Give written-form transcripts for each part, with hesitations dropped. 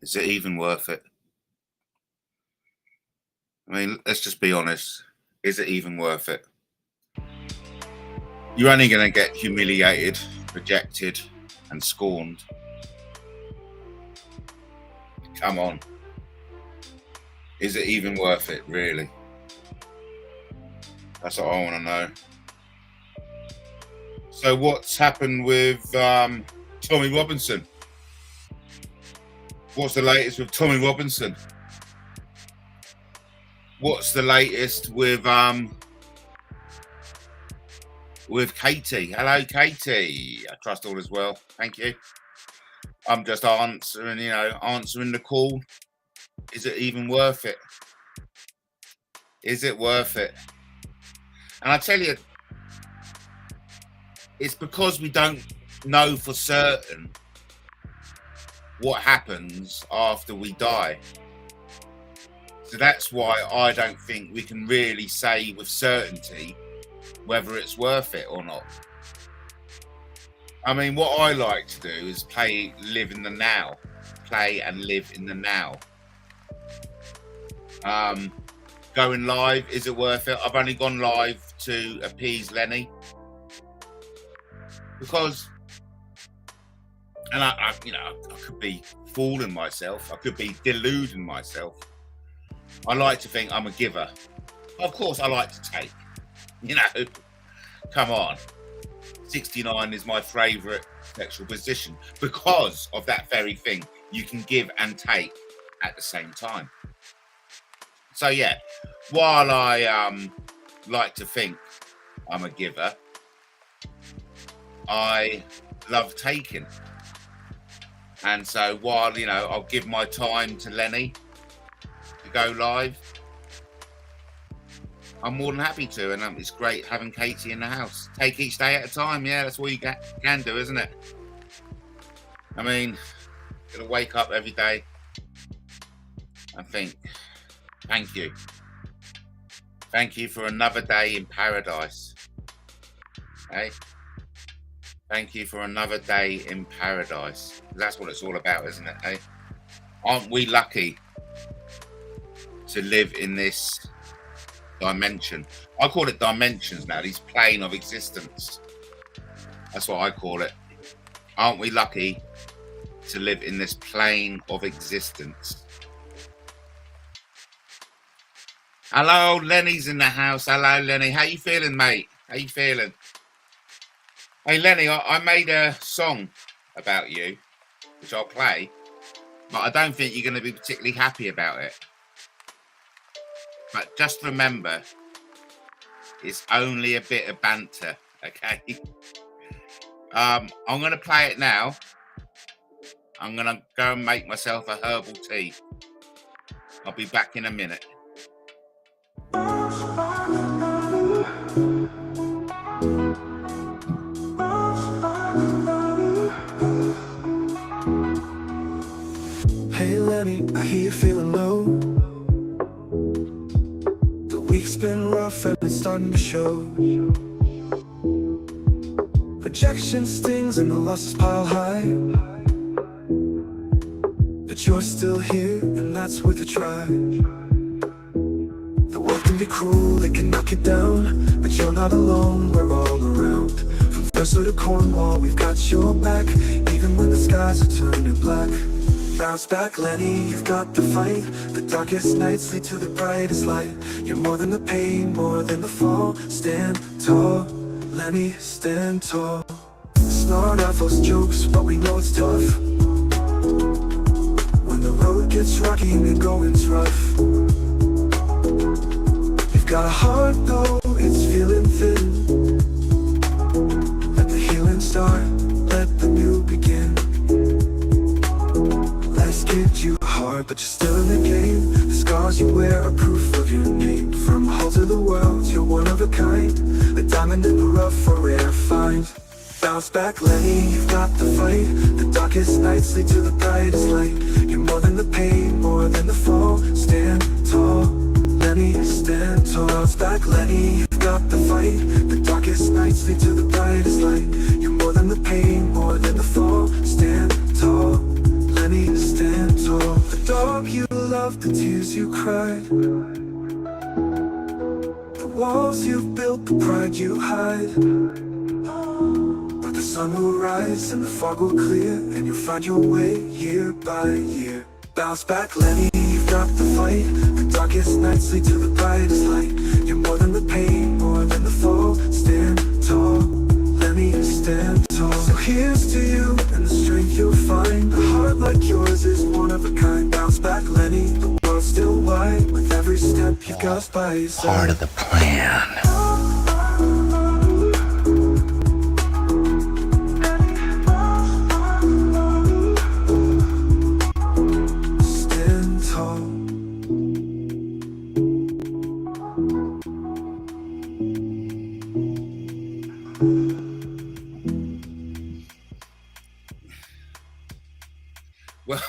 Is it even worth it? I mean, let's just be honest. Is it even worth it? You're only going to get humiliated, rejected, and scorned. Come on. Is it even worth it, really? That's what I want to know. So what's happened with Tommy Robinson? What's the latest with Tommy Robinson? What's the latest with Katie? Hello, Katie. I trust all is well. Thank you. I'm just answering, answering the call. Is it even worth it? Is it worth it? And I tell you, it's because we don't know for certain what happens after we die. So that's why I don't think we can really say with certainty whether it's worth it or not. I mean, what I like to do is live in the now. Play and live in the now. Going live, is it worth it? I've only gone live to appease Lenny. Because, and I could be fooling myself. I could be deluding myself. I like to think I'm a giver. Of course, I like to take. Come on. 69 is my favourite sexual position because of that very thing. You can give and take at the same time. So yeah, while I like to think I'm a giver, I love taking. And so while, I'll give my time to Lenny to go live, I'm more than happy to. And it's great having Katie in the house. Take each day at a time. Yeah, that's all you can do, isn't it? I mean, gonna wake up every day and think, thank you. Thank you for another day in paradise. Hey? Thank you for another day in paradise. That's what it's all about, isn't it? Hey? Aren't we lucky to live in this dimension? I call it dimensions now, these plane of existence. That's what I call it. Aren't we lucky to live in this plane of existence? Hello, Lenny's in the house. Hello, Lenny. How you feeling, mate? How you feeling? Hey, Lenny, I made a song about you, which I'll play, but I don't think you're going to be particularly happy about it. But just remember, it's only a bit of banter, okay? I'm going to play it now. I'm going to go and make myself a herbal tea. I'll be back in a minute. Hey Lenny, I hear you feeling low. The week's been rough and it's starting to show. Rejection stings and the losses pile high, but you're still here and that's worth a try. The world can be cruel, it can knock you down, but you're not alone, we're all around. From Thursday to Cornwall, we've got your back, even when the skies are turning black. Bounce back, Lenny, you've got the fight. The darkest nights lead to the brightest light. You're more than the pain, more than the fall. Stand tall, Lenny, stand tall. Snort out those jokes, but we know it's tough. When the road gets rocky and the going's rough. You've got a heart though, it's feeling thin. Let the healing start, let the new begin. Life's gives you hard, but you're still in the game. The scars you wear are proof of your name. From Hull to the world, you're one of a kind. The diamond in the rough, a rare find. Bounce back, Lenny, you've got the fight. The darkest nights lead to the brightest light. You're more than the pain, more than the fall. Stand tall, Lenny, stand tall. Bounce back, Lenny, you've got the fight. The darkest nights lead to the brightest light. You're more than the pain, more than the fall. Stand tall, Lenny, stand tall. job you loved, the tears you cried, the walls you've built, the pride you hide. But the sun will rise and the fog will clear, and you'll find your way year by year. Bounce back, Lenny, you've got the fight. The darkest nights lead to the brightest light. You're more than the pain, more than the fall. Stand tall, Lenny, stand tall. So here's to you and the strength you'll find. A heart like yours is one of a kind. Bounce back, Lenny, the world's still wide. With every step you got by your side. Part of the plan. Well,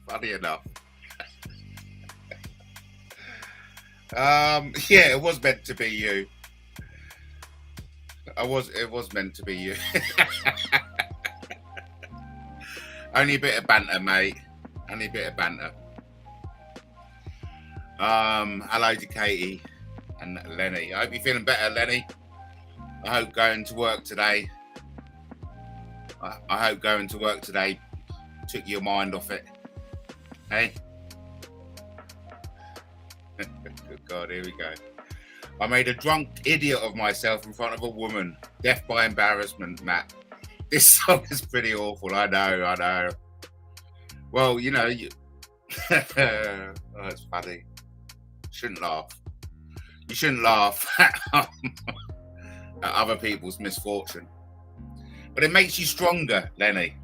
funny enough. Yeah, it was meant to be you. It was meant to be you. Only a bit of banter, mate. Only a bit of banter. Hello to Katie and Lenny. I hope you're feeling better, Lenny. I hope going to work today. I hope going to work today took your mind off it. Hey? Good God, here we go. I made a drunk idiot of myself in front of a woman. Death by embarrassment, Matt. This song is pretty awful. I know. Well, you know, oh, it's funny. Shouldn't laugh. You shouldn't laugh at other people's misfortune. But it makes you stronger, Lenny.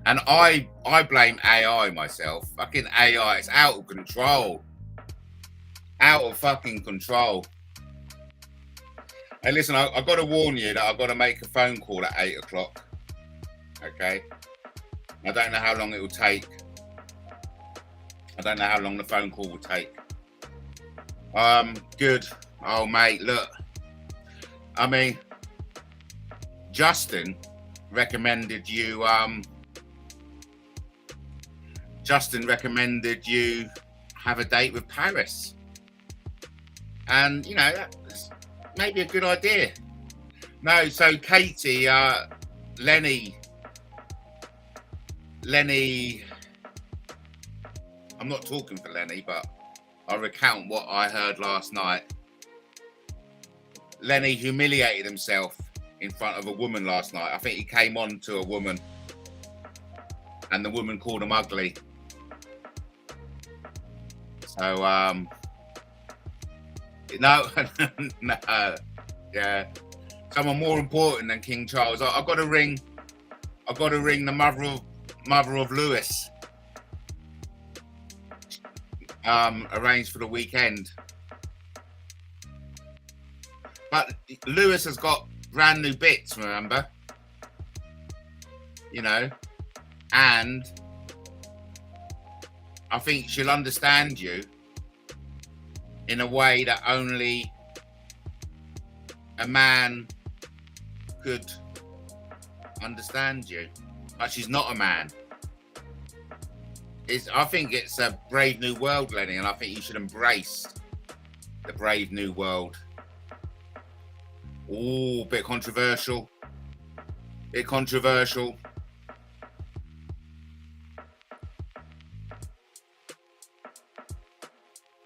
And I blame AI myself. Fucking AI, it's out of control. Out of fucking control. Hey, listen, I've got to warn you that I've got to make a phone call at 8 o'clock. Okay? I don't know how long it will take. I don't know how long the phone call will take. Good. Oh, mate, look. I mean, Justin recommended you have a date with Paris. And, you know, that's maybe a good idea. No, so Katie, Lenny, I'm not talking for Lenny, but I'll recount what I heard last night. Lenny humiliated himself in front of a woman last night. I think he came on to a woman and the woman called him ugly. So, no, yeah, someone more important than King Charles. I've got to ring the mother of Lewis. Arranged for the weekend. But Lewis has got brand new bits, remember? You know, and I think she'll understand you in a way that only a man could understand you. But she's not a man. I think it's a brave new world, Lenny, and I think you should embrace the brave new world. Ooh, bit controversial.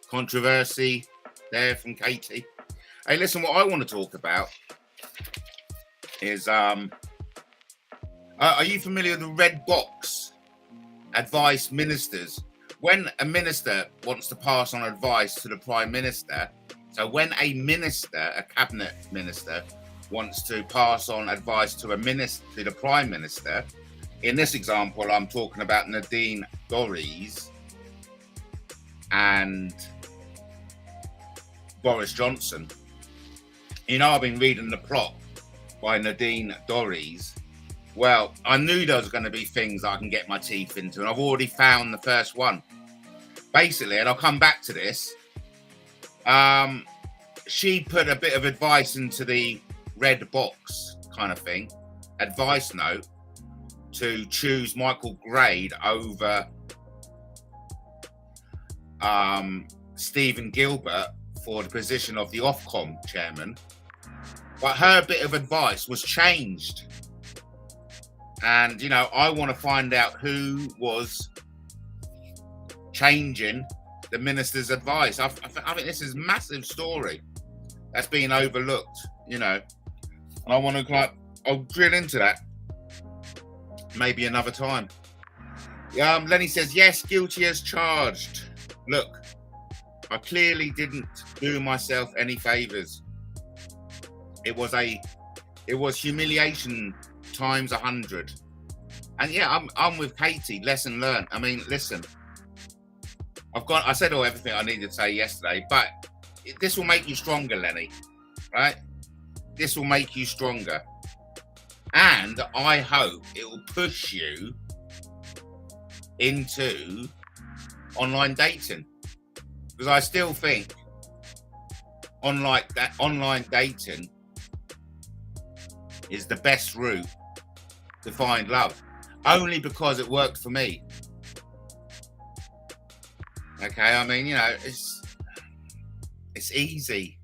Controversy there from Katie. Hey, listen, what I want to talk about is, are you familiar with the red box advice ministers? When a minister wants to pass on advice to the Prime Minister, so when a minister, a cabinet minister, wants to pass on advice to the Prime Minister, in this example, I'm talking about Nadine Dorries and Boris Johnson. You know, I've been reading The Plot by Nadine Dorries. Well, I knew there was going to be things that I can get my teeth into, and I've already found the first one. Basically, and I'll come back to this, she put a bit of advice into the red box kind of thing, advice note, to choose Michael Grade over Stephen Gilbert for the position of the Ofcom chairman, but her bit of advice was changed. And, you know, I want to find out who was changing the minister's advice. I think this is a massive story that's being overlooked, you know. And I want to, I'll drill into that maybe another time. Lenny says, yes, guilty as charged. Look, I clearly didn't do myself any favors. It was humiliation times 100. And yeah, I'm with Katie. Lesson learned. I mean, listen, I said everything I needed to say yesterday, but this will make you stronger, Lenny, right? This will make you stronger. And I hope it will push you into online dating, because I still think online dating is the best route to find love, only because it worked for me. Okay, I mean, you know, it's easy.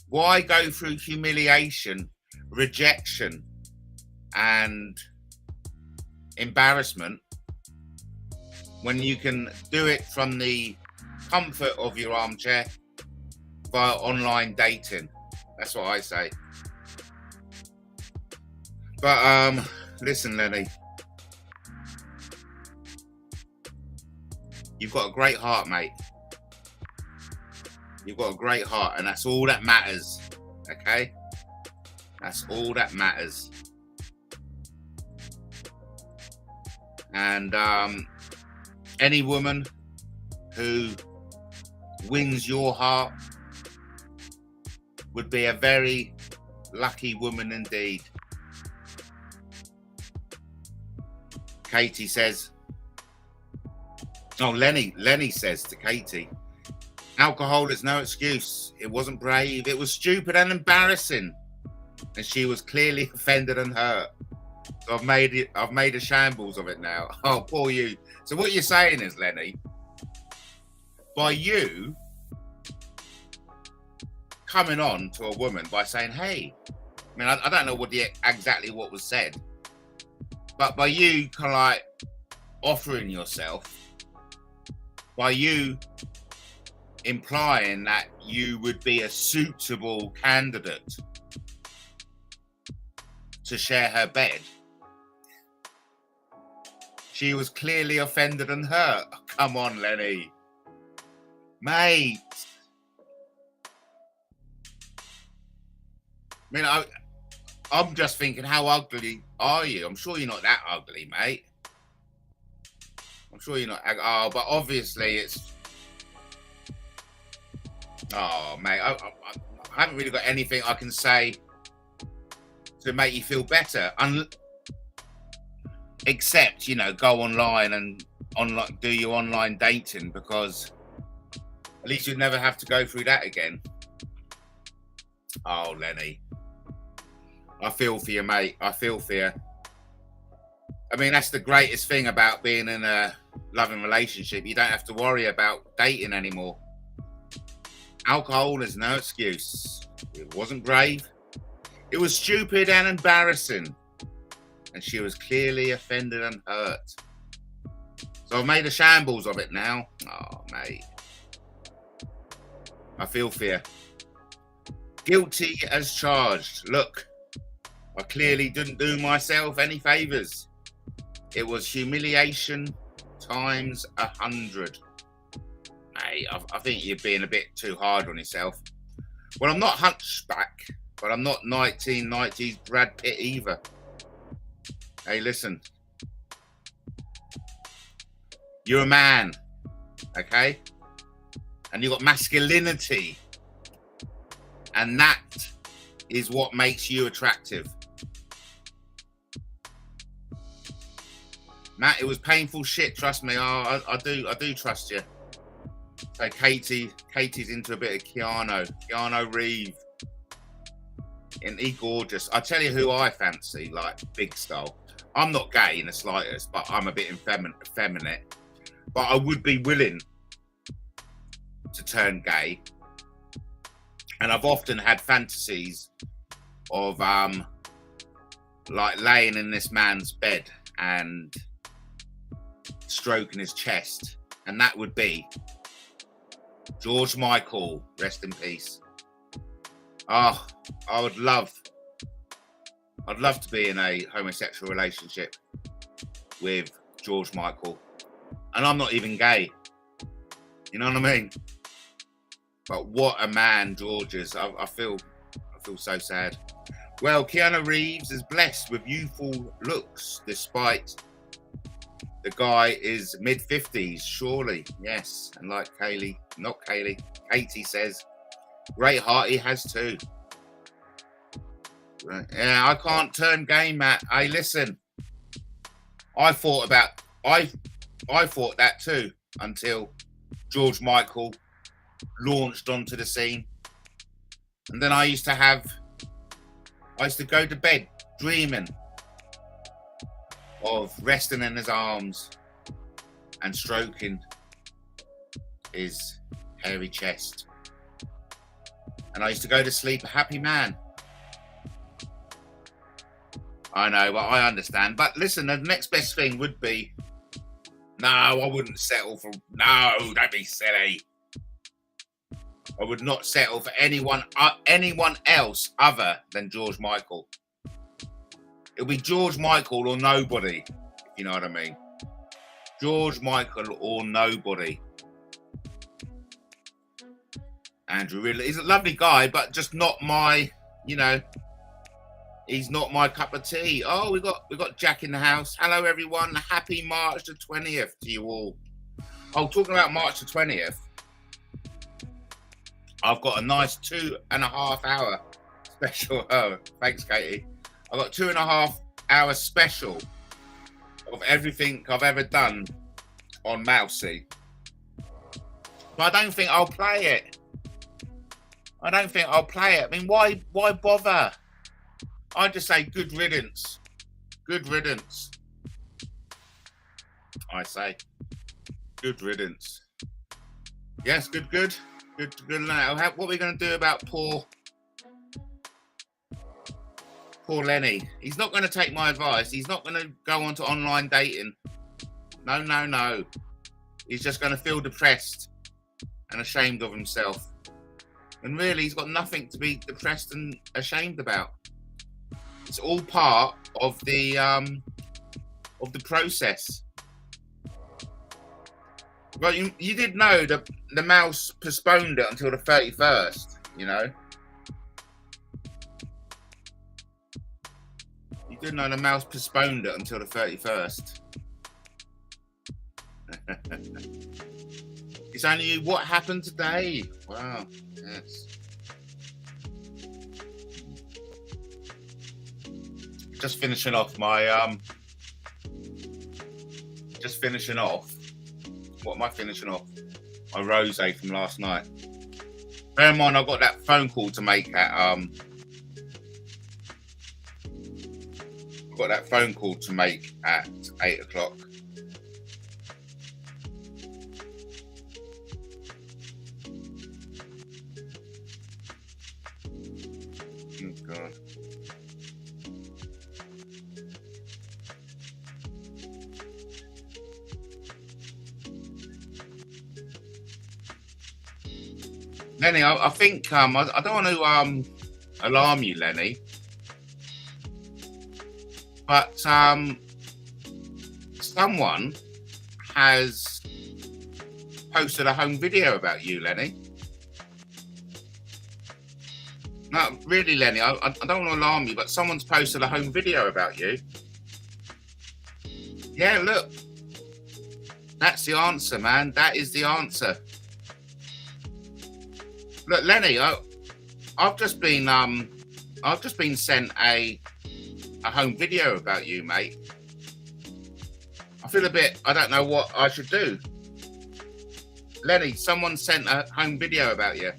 Why go through humiliation, rejection, and embarrassment when you can do it from the comfort of your armchair via online dating? That's what I say. But listen, Lenny, you've got a great heart, mate. You've got a great heart, and that's all that matters. Okay, that's all that matters. And any woman who wins your heart would be a very lucky woman indeed. Katie says, Lenny says to Katie, alcohol is no excuse. It wasn't brave. It was stupid and embarrassing. And she was clearly offended and hurt. So I've made a shambles of it now. Oh, poor you. So what you're saying is, Lenny, by you coming on to a woman by saying, hey, I mean, I don't know exactly what was said, but by you kind of like offering yourself, by you implying that you would be a suitable candidate to share her bed, she was clearly offended and hurt. Oh, come on, Lenny. Mate. I mean, I'm just thinking, how ugly are you? I'm sure you're not that ugly, mate. I'm sure you're not. Oh, but obviously it's... Oh, mate, I haven't really got anything I can say to make you feel better. Except, you know, go online and do your online dating, because at least you'd never have to go through that again. Oh, Lenny, I feel for you, mate. I feel for you. I mean, that's the greatest thing about being in a loving relationship. You don't have to worry about dating anymore. Alcohol is no excuse. It wasn't brave. It was stupid and embarrassing. And she was clearly offended and hurt. So I've made a shambles of it now. Oh, mate. I feel for you. Guilty as charged. Look, I clearly didn't do myself any favours. It was humiliation times 100. Mate, I think you're being a bit too hard on yourself. Well, I'm not Hunchback, but I'm not 1990s Brad Pitt either. Hey, listen. You're a man, okay? And you've got masculinity. And that is what makes you attractive. Matt, it was painful shit, trust me. I do trust you. So Katie's into a bit of Keanu Reeves. Isn't he gorgeous? I tell you who I fancy, like big style. I'm not gay in the slightest, but I'm a bit effeminate. But I would be willing to turn gay, and I've often had fantasies of like laying in this man's bed and stroking his chest, and that would be George Michael, rest in peace. Oh, I'd love to be in a homosexual relationship with George Michael, and I'm not even gay. You know what I mean? But what a man George is. I feel so sad. Well, Keanu Reeves is blessed with youthful looks, despite the guy is mid-50s, surely. Yes, and like Katie says, great heart he has too. Yeah, I can't turn gay, Matt. Hey, listen, I thought that too until George Michael launched onto the scene, and then I used to go to bed dreaming of resting in his arms and stroking his hairy chest, and I used to go to sleep a happy man. I know, but I understand. But listen, the next best thing would be, no, I wouldn't settle for, no, don't be silly. I would not settle for anyone else other than George Michael. It'll be George Michael or nobody, if you know what I mean. George Michael or nobody. Andrew Ridley, he's a lovely guy, but just not my, he's not my cup of tea. Oh, we got Jack in the house. Hello, everyone. Happy March the 20th to you all. Oh, talking about March the 20th, I've got a nice 2.5 hour special. Oh, thanks, Katie. I've got 2.5 hour special of everything I've ever done on Mousy. But I don't think I'll play it. I mean, why bother? I just say good riddance. Good riddance. I say good riddance. Yes, good. Now, what are we going to do about poor Lenny? He's not going to take my advice. He's not going to go on to online dating. No. He's just going to feel depressed and ashamed of himself. And really, he's got nothing to be depressed and ashamed about. It's all part of the process. Well, you did know that the mouse postponed it until the 31st, you know? You did know the mouse postponed it until the 31st. It's only you. What happened today? Wow, yes. Just finishing off my what am I finishing off? My rosé from last night. Bear in mind, I've got that phone call to make at 8 o'clock. Oh God. Lenny, I think I don't want to alarm you, Lenny, but someone has posted a home video about you, Lenny. No, really, Lenny, I don't want to alarm you, but someone's posted a home video about you. Yeah, look, that's the answer, man. That is the answer. Look, Lenny, I've just been sent a home video about you, mate. I feel a bit, I don't know what I should do. Lenny, someone sent a home video about you.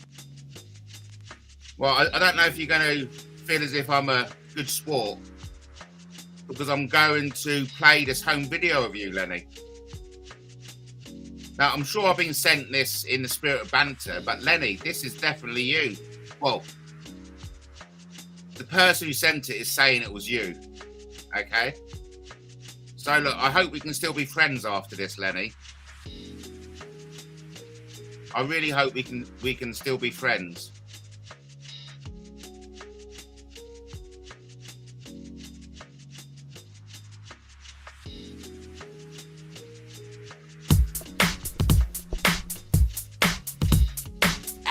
Well, I don't know if you're going to feel as if I'm a good sport, because I'm going to play this home video of you, Lenny. Now, I'm sure I've been sent this in the spirit of banter, but Lenny, this is definitely you. Well, the person who sent it is saying it was you. Okay? So, look, I hope we can still be friends after this, Lenny. I really hope we can still be friends.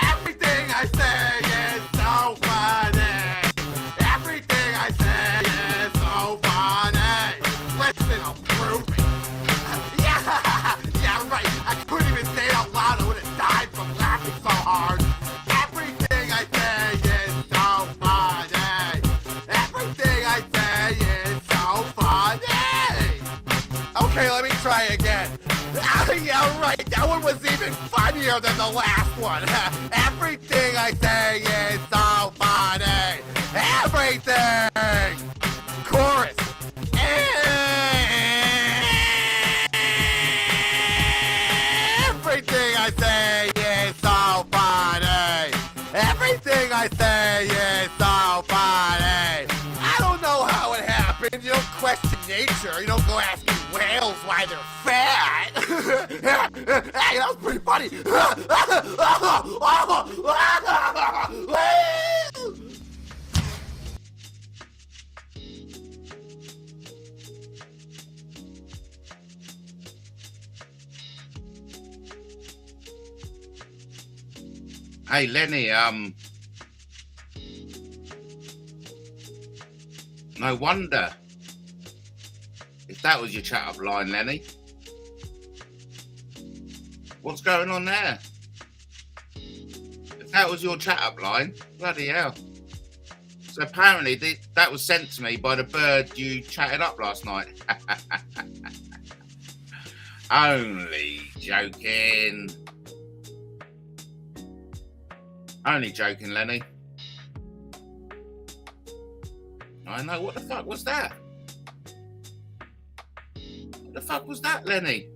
Everything I say is so funny. Everything I say is so funny. Listen, I'll prove it. Yeah, right. I couldn't even say it out loud. I would have died from laughing so hard. Everything I say is so funny. Everything I say is so funny. Okay, let me try again. Yeah, right. That one was even funnier than the last one. Everything I say is so funny. Everything. Chorus. Everything I say is so funny. Everything I say is so funny. I don't know how it happened. You don't question nature. You don't go asking whales why they're fat. Hey, that was pretty funny. Hey, Lenny, no wonder if that was your chat up line, Lenny. What's going on there? If that was your chat up line, bloody hell. So apparently that was sent to me by the bird you chatted up last night. Only joking. Only joking, Lenny. I know. What the fuck was that? What the fuck was that, Lenny?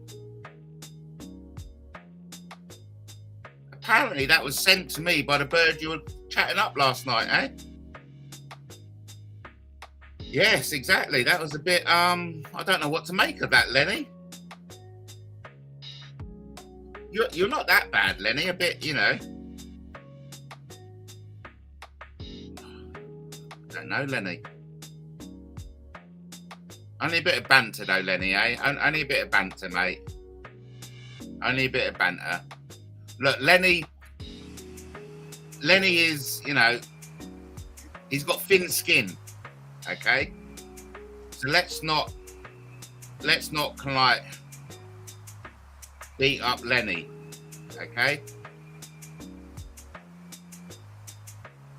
Apparently that was sent to me by the bird you were chatting up last night, eh? Yes, exactly. That was a bit, I don't know what to make of that, Lenny. You're not that bad, Lenny. A bit, you know. Don't know, Lenny. Only a bit of banter though, Lenny, eh? Only a bit of banter, mate. Only a bit of banter. Look, Lenny is, you know, he's got thin skin, okay? So let's not kind of like beat up Lenny, okay?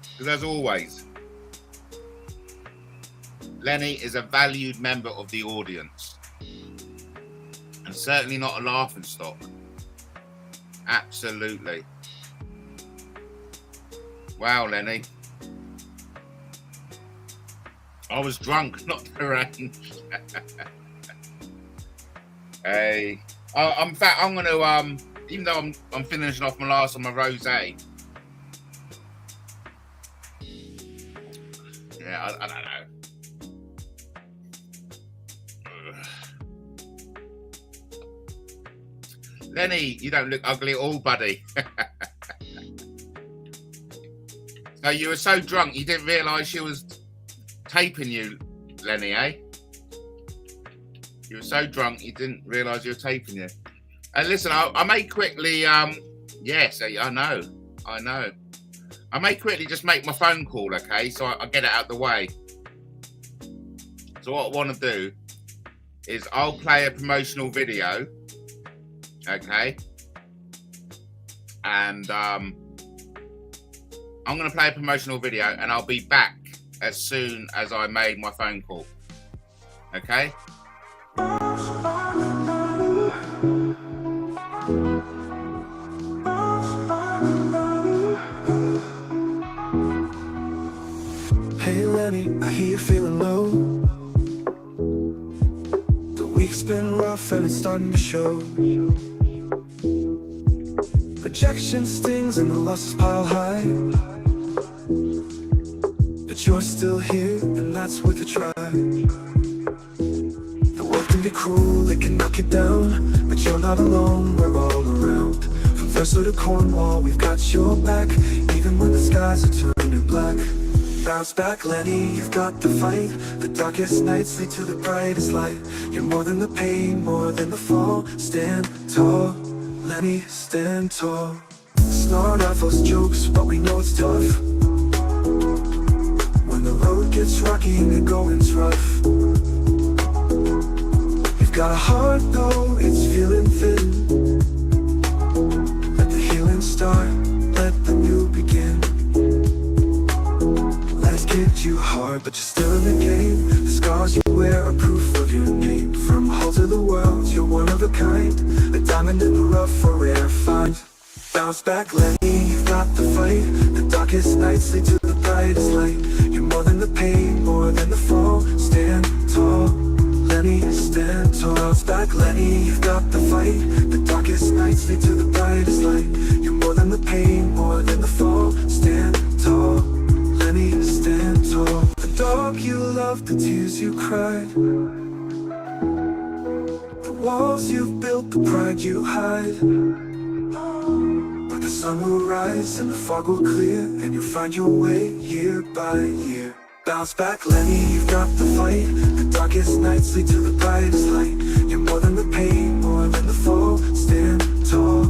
Because as always, Lenny is a valued member of the audience and certainly not a laughing stock. Absolutely. Wow, Lenny. I was drunk, not deranged. Hey. In fact, I'm going to, even though I'm finishing off my last on my rosé. Yeah, I don't know. Lenny, you don't look ugly at all, buddy. So you were so drunk you didn't realise she was taping you, Lenny, eh? You were so drunk you didn't realise you were taping you. And listen, I may quickly, yes, I know. I may quickly just make my phone call, okay? So I get it out the way. So what I want to do is I'll play a promotional video. Okay, and I'm going to play a promotional video and I'll be back as soon as I made my phone call. Okay? Hey Lenny, I hear you feeling low. The week's been rough and it's starting to show. rejection stings and the losses pile high, but you're still here, and that's worth a try. The world can be cruel, it can knock you down, but you're not alone, we're all around. From Verso to Cornwall, we've got your back, even when the skies are turning black. Bounce back, Lenny, you've got the fight. The darkest nights lead to the brightest light. You're more than the pain, more than the fall. Stand tall, Lenny, stand tall. Snort out those jokes, but we know it's tough. When the road gets rocky and the going's rough. You've got a heart though, it's feeling thin. Let the healing start, let the new begin. Hit you hard, but you're still in the game. The scars you wear are proof of your name. From Hull to the world, you're one of a kind. The diamond in the rough, a rare find. Bounce back, Lenny, you've got the fight. The darkest nights lead to the brightest light. You're more than the pain, more than the fall. Stand tall, Lenny, stand tall. Bounce back, Lenny, you've got the fight. The darkest nights lead to the brightest light. You're more than the pain, more than the fall. Stand tall, Lenny, stand tall. The dog you loved, the tears you cried, the walls you've built, the pride you hide. But the sun will rise and the fog will clear, and you'll find your way year by year. Bounce back, Lenny, you've got the fight. The darkest nights lead to the brightest light. You're more than the pain, more than the fall. Stand tall,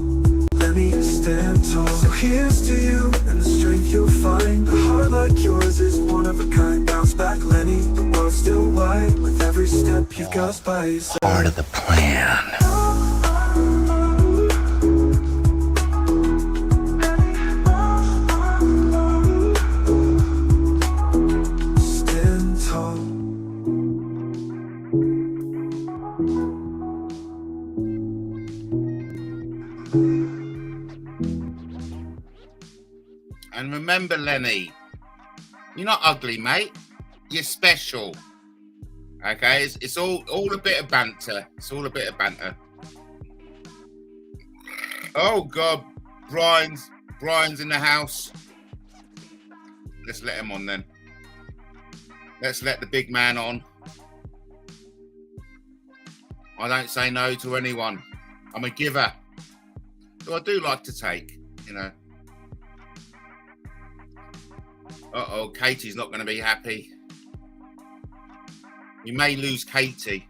Lenny, stand tall. So here's to you and the strength you'll find. A heart like yours is one of a kind. Bounce back, Lenny, the world's still wide. With every step you've got us by your side. Part of the plan. Stand tall. And remember, Lenny, you're not ugly, mate. You're special. Okay, it's all a bit of banter. It's all a bit of banter. Oh God, Brian's in the house. Let's let him on then. Let's let the big man on. I don't say no to anyone. I'm a giver. So I do like to take, you know. Uh-oh, Katie's not going to be happy. We may lose Katie.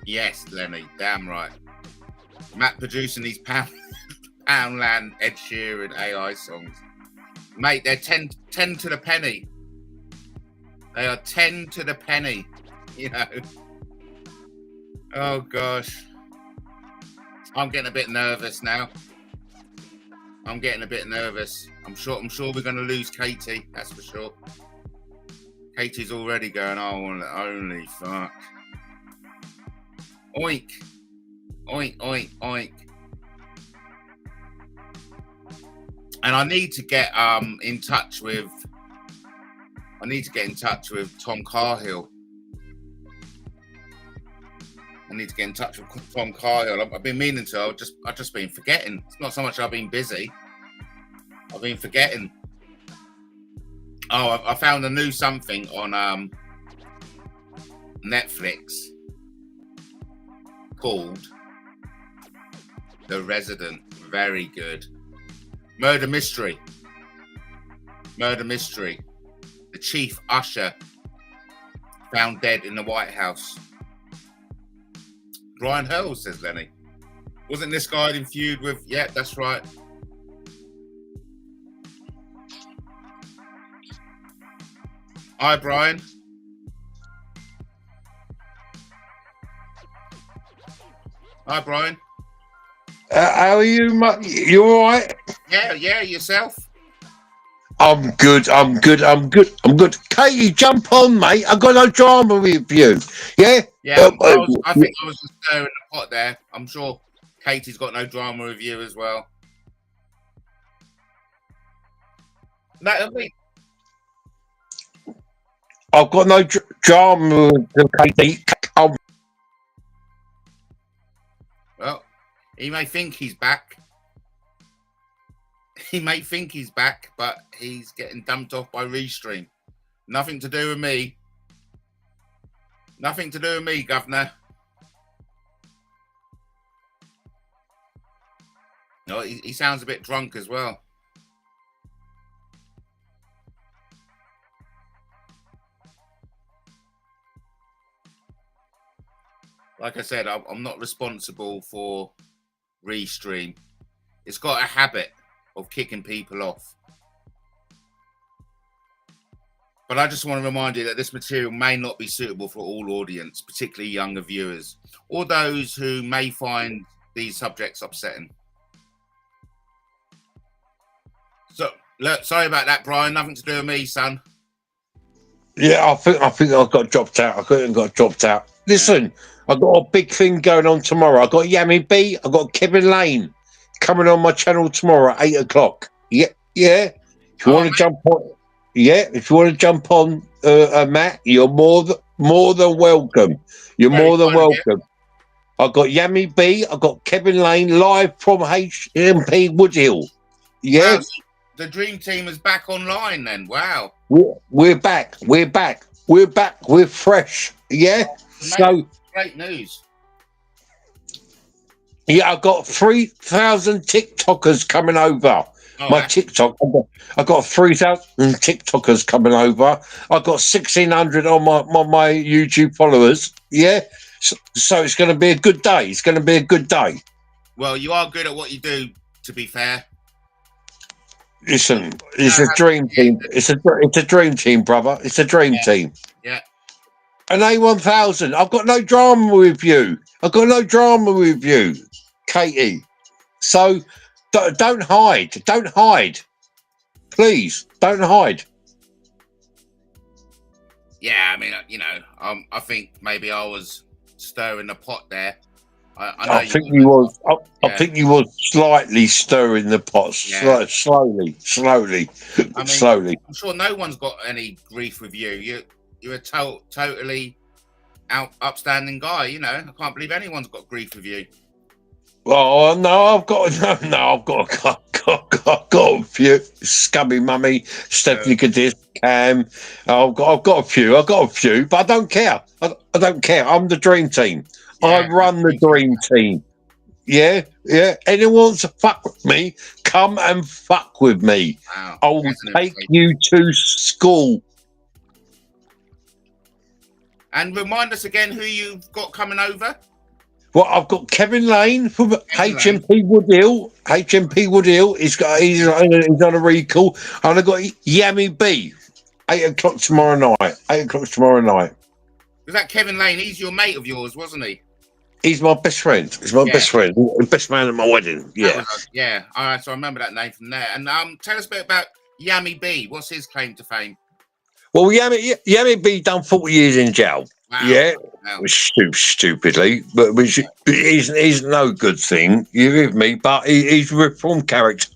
Yes, Lenny, damn right. Matt producing these Poundland Ed Sheeran AI songs. Mate, they're 10 to the penny. They are 10 to the penny, you know. Oh, gosh. I'm getting a bit nervous now. I'm getting a bit nervous. I'm sure we're going to lose Katie. That's for sure. Katie's already going, oh, only fuck. Oink. Oink, oink, oink. And I need to get in touch with Tom Carhill. I need to get in touch with Tom Carhill. I've been meaning to. I've just been forgetting. It's not so much I've been busy. I've been forgetting. Oh, I found a new something on Netflix called The Resident. Very good. Murder mystery. The chief usher found dead in the White House. Brian Hurle, says Lenny. Wasn't this guy in feud with... Yeah, that's right. Hi, Brian. Hi, Brian. How are you, mate? You all right? Yeah, yourself? I'm good. Katie, jump on, mate. I've got no drama with you. Yeah? Yeah, I think I was just stirring the pot there. I'm sure Katie's got no drama with you as well. No, I mean, I've got no drama with Katie. well, He may think he's back. He may think he's back, but he's getting dumped off by Restream. Nothing to do with me. Nothing to do with me, Governor. No, he sounds a bit drunk as well. Like I said, I'm not responsible for Restream. It's got a habit of kicking people off. But I just want to remind you that this material may not be suitable for all audience, particularly younger viewers, or those who may find these subjects upsetting. So, look, sorry about that, Brian. Nothing to do with me, son. Yeah, I think I got dropped out. I couldn't got dropped out. Listen, I've got a big thing going on tomorrow. I've got Yammy B. I've got Kevin Lane coming on my channel tomorrow at 8 o'clock. Yeah. If you want to jump on, if you want to jump on, Matt, you're more than welcome. You're more than welcome. I've got Yammy B. I've got Kevin Lane live from HMP Woodhill. Yeah. Wow, the dream team is back online then. Wow. We're back. We're back. We're back. We're fresh. Yeah. So great news. Yeah, I've got 3,000 TikTokers coming over. My TikTok, I've got 3,000 TikTokers coming over. I've got 1,600 on my YouTube followers. Yeah. So it's going to be a good day. It's going to be a good day. Well, you are good at what you do, to be fair. Listen, it's a dream team. It's a dream team, brother. It's a dream team. Yeah. An A1000. I've got no drama with you. I've got no drama with you, Katie. So don't hide. Don't hide. Please, don't hide. Yeah, I mean, you know, I think maybe I was stirring the pot there. I think you was. I think you was slightly stirring the pot, slowly. I mean, I'm sure no one's got any grief with you. You're a totally upstanding guy. You know, I can't believe anyone's got grief with you. Oh no, I've got a few. Scubby Mummy, Stephanie Cadis, Cam. I've got a few, but I don't care. I don't care. I'm the dream team. I run the dream team. Yeah. Anyone wants to fuck with me, come and fuck with me. Wow. I will take you to school. And remind us again who you've got coming over. Well, I've got Kevin Lane from HMP Woodhill. HMP Woodhill. He's on a recall. And I've got Yammy B. 8 o'clock tomorrow night. 8 o'clock tomorrow night. Was that Kevin Lane? He's your mate of yours, wasn't he? He's my best friend. He's my best friend. The best man at my wedding. Yeah. All right. So I remember that name from there. And tell us a bit about Yammy B. What's his claim to fame? Well, Yammy B done 40 years in jail. Wow. Yeah. Wow. Stupidly, but he's no good thing. You with me? But he's a reformed character.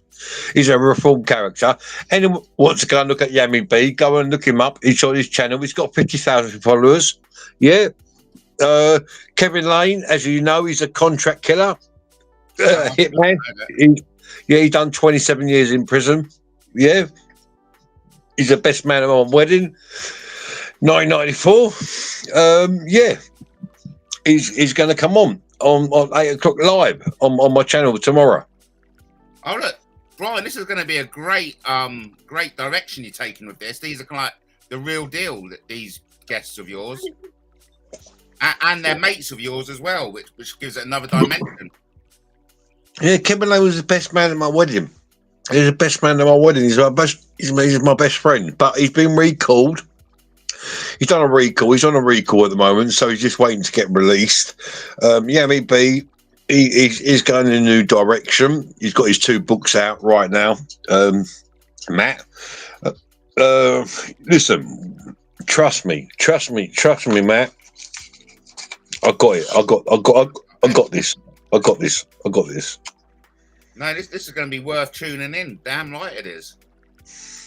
He's a reformed character. Anyone wants to go and look at Yammy B, go and look him up. He's on his channel. He's got 50,000 followers. Yeah. Kevin Lane, as you know, he's a contract killer. Hitman. He done 27 years in prison. Yeah. He's the best man at my wedding. 1994. He's going to come on 8 o'clock live on my channel tomorrow. Oh look, Brian, this is going to be a great direction you're taking with this. These are kind of like the real deal. These guests of yours, and they're mates of yours as well, which gives it another dimension. Yeah, Kevin Lane was the best man at my wedding. He's the best man at my wedding. He's my best friend, but he's been recalled. He's done a recall. He's on a recall at the moment, so he's just waiting to get released. Yammy B, he's going in a new direction. He's got his 2 books out right now. Matt, listen, trust me, Matt. I got it. I got this. No, this is going to be worth tuning in. Damn right it is.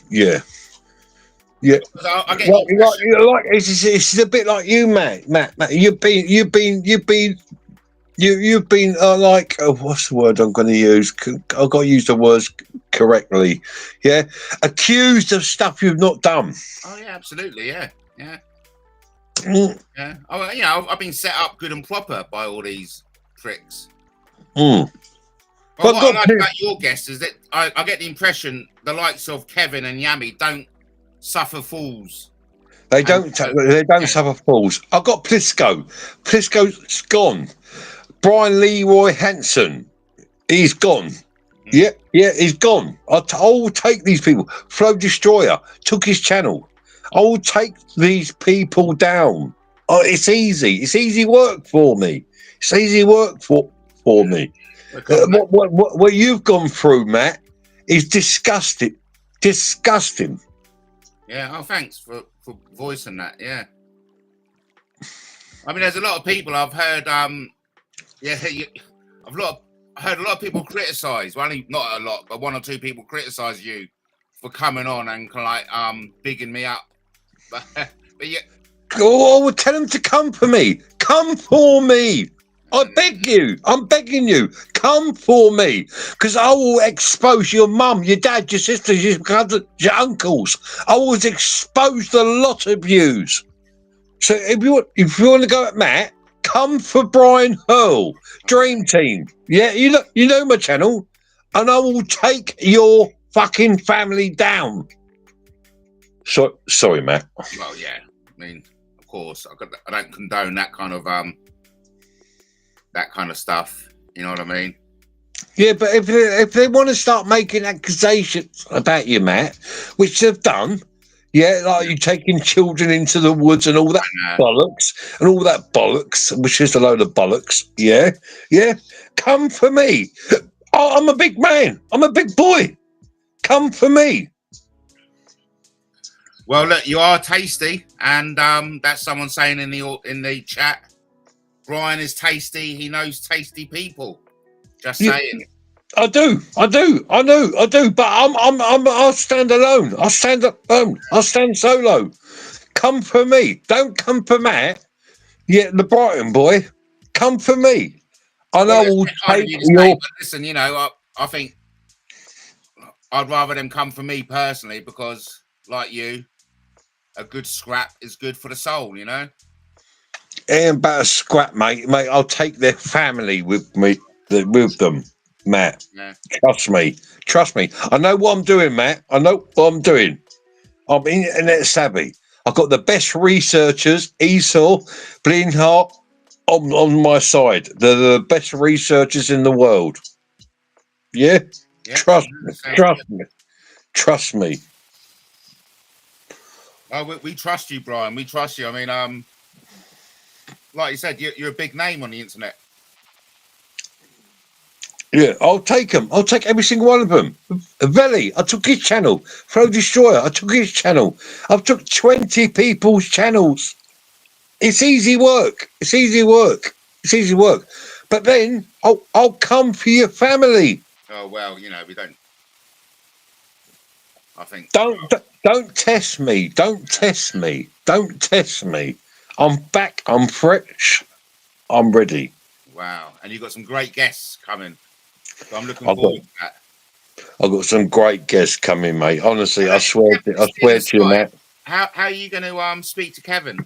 Yeah. It's a bit like you, Matt. You've been You've been like what's the word I'm going to use? I've got to use the words correctly. Yeah, accused of stuff you've not done. Oh yeah, absolutely. Yeah. Mm, Yeah. Oh yeah, I've been set up good and proper by all these pricks. mm. Well, But what I like about your guests is that I get the impression the likes of Kevin and Yami don't suffer fools. They don't suffer fools. I've got Plisco. Plisco's gone. Brian Leroy Hansen, he's gone. Yeah, he's gone. I will take these people. Flow Destroyer took his channel. I will take these people down. Oh, it's easy. It's easy work for me. It's easy work for me. What you've gone through, Matt, is disgusting. Disgusting. Yeah. Oh, thanks for voicing that. Yeah. I mean, there's a lot of people I've heard. Heard a lot of people criticise. Well, not a lot, but one or two people criticise you for coming on and bigging me up. But yeah. Oh, I would tell them to come for me. Come for me. I beg you. I'm begging you. Come for me, because I will expose your mum, your dad, your sisters, your cousins, your uncles. I will expose the lot of yous. So if you want to go at Matt, come for Brian Hurle, Dream Team. Yeah, you know my channel, and I will take your fucking family down. So sorry, Matt. Well, yeah. I mean, of course, I don't condone that kind of stuff. You know what I mean? Yeah, but if they want to start making accusations about you, Matt, which they've done. Yeah, like you taking children into the woods and all that bollocks, which is a load of bollocks. Yeah. Come for me. I'm a big man. I'm a big boy. Come for me. Well, look, you are tasty, and that's someone saying in the chat. Brian is tasty. He knows tasty people. Just saying. I do. But I'll stand alone. I'll stand alone. I'll stand solo. Come for me. Don't come for Matt. Yeah, the Brighton boy. Come for me. And I will take your... Listen, you know, I think I'd rather them come for me personally, because, like you, a good scrap is good for the soul, you know? Ain't about a scrap, mate. I'll take their family with me, with them. Matt, trust me. I know what I'm doing, Matt. I know what I'm doing. I'm internet savvy. I've got the best researchers, Esau, Bleeding Heart, on my side. They're the best researchers in the world. Yeah? Trust me. Oh, we trust you, Brian. We trust you. I mean, like you said, you're a big name on the internet. Yeah, I'll take them. I'll take every single one of them. Veli, I took his channel. Flow Destroyer, I took his channel. I've took 20 people's channels. It's easy work. But then I'll come for your family. Oh well, you know, we don't. I think. Don't test me. Don't test me. I'm back. I'm fresh. I'm ready. Wow, and you've got some great guests coming. So I'm looking forward to that. I've got some great guests coming, mate. Honestly, I swear to you, Matt. How are you going to speak to Kevin?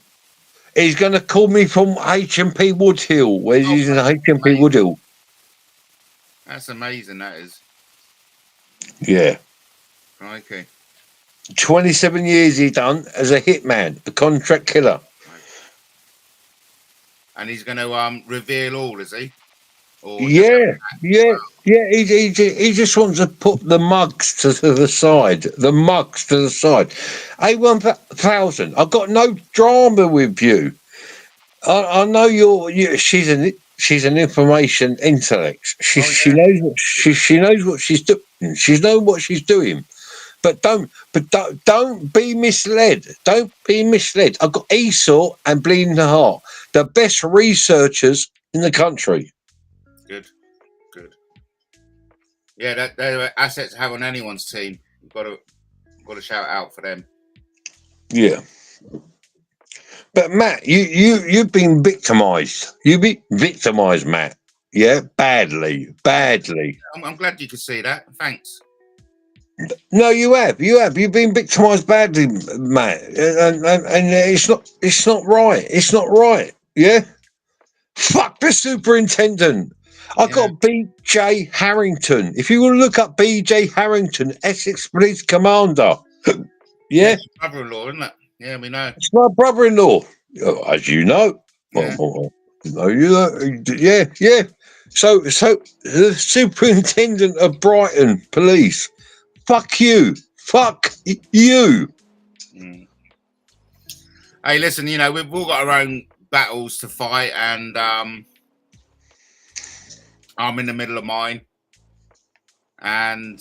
He's going to call me from HMP Woodhill. He's in HMP Woodhill. That's amazing, that is. Yeah. Okay. 27 years he done as a hitman, a contract killer. And he's going to reveal all, is he? Or yeah. He just wants to put the mugs to the side. A1000. I've got no drama with you. I know she's an information intellect. She knows what she's doing. She knows what she's doing. But don't be misled. Don't be misled. I've got Esau and Bleeding Heart, the best researchers in the country. Good. Yeah, they're assets to have on anyone's team. You've got to shout out for them. Yeah. But Matt, you've been victimised. You've been victimised, Matt. Yeah, badly. I'm glad you could see that. Thanks. No, you have. You've been victimised badly, Matt, and it's not right. It's not right. Yeah. Fuck the superintendent. I got B.J. Harrington. If you want to look up B.J. Harrington, Essex Police Commander. Yeah. It's your brother-in-law, isn't it? Yeah, we know. It's my brother-in-law, as you know. Yeah. No, you know. Yeah. So the superintendent of Brighton Police. Fuck you. Fuck you. Mm. Hey, listen, you know, we've all got our own battles to fight, and I'm in the middle of mine, and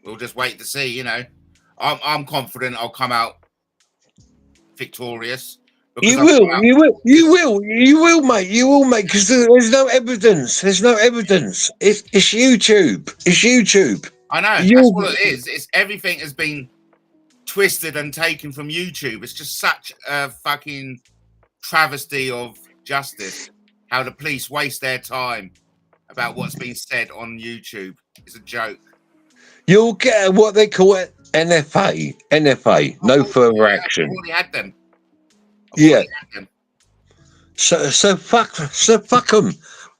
we'll just wait to see. You know, I'm confident I'll come out victorious. You will, mate. You will, mate. Because there's no evidence. It's YouTube. It's YouTube. I know. That's what it is. It's everything has been twisted and taken from YouTube. It's just such a fucking travesty of justice. How the police waste their time about what's been said on YouTube. It's a joke. You'll get what they call it NFA. No further action. I've already had them. Yeah. So fuck them.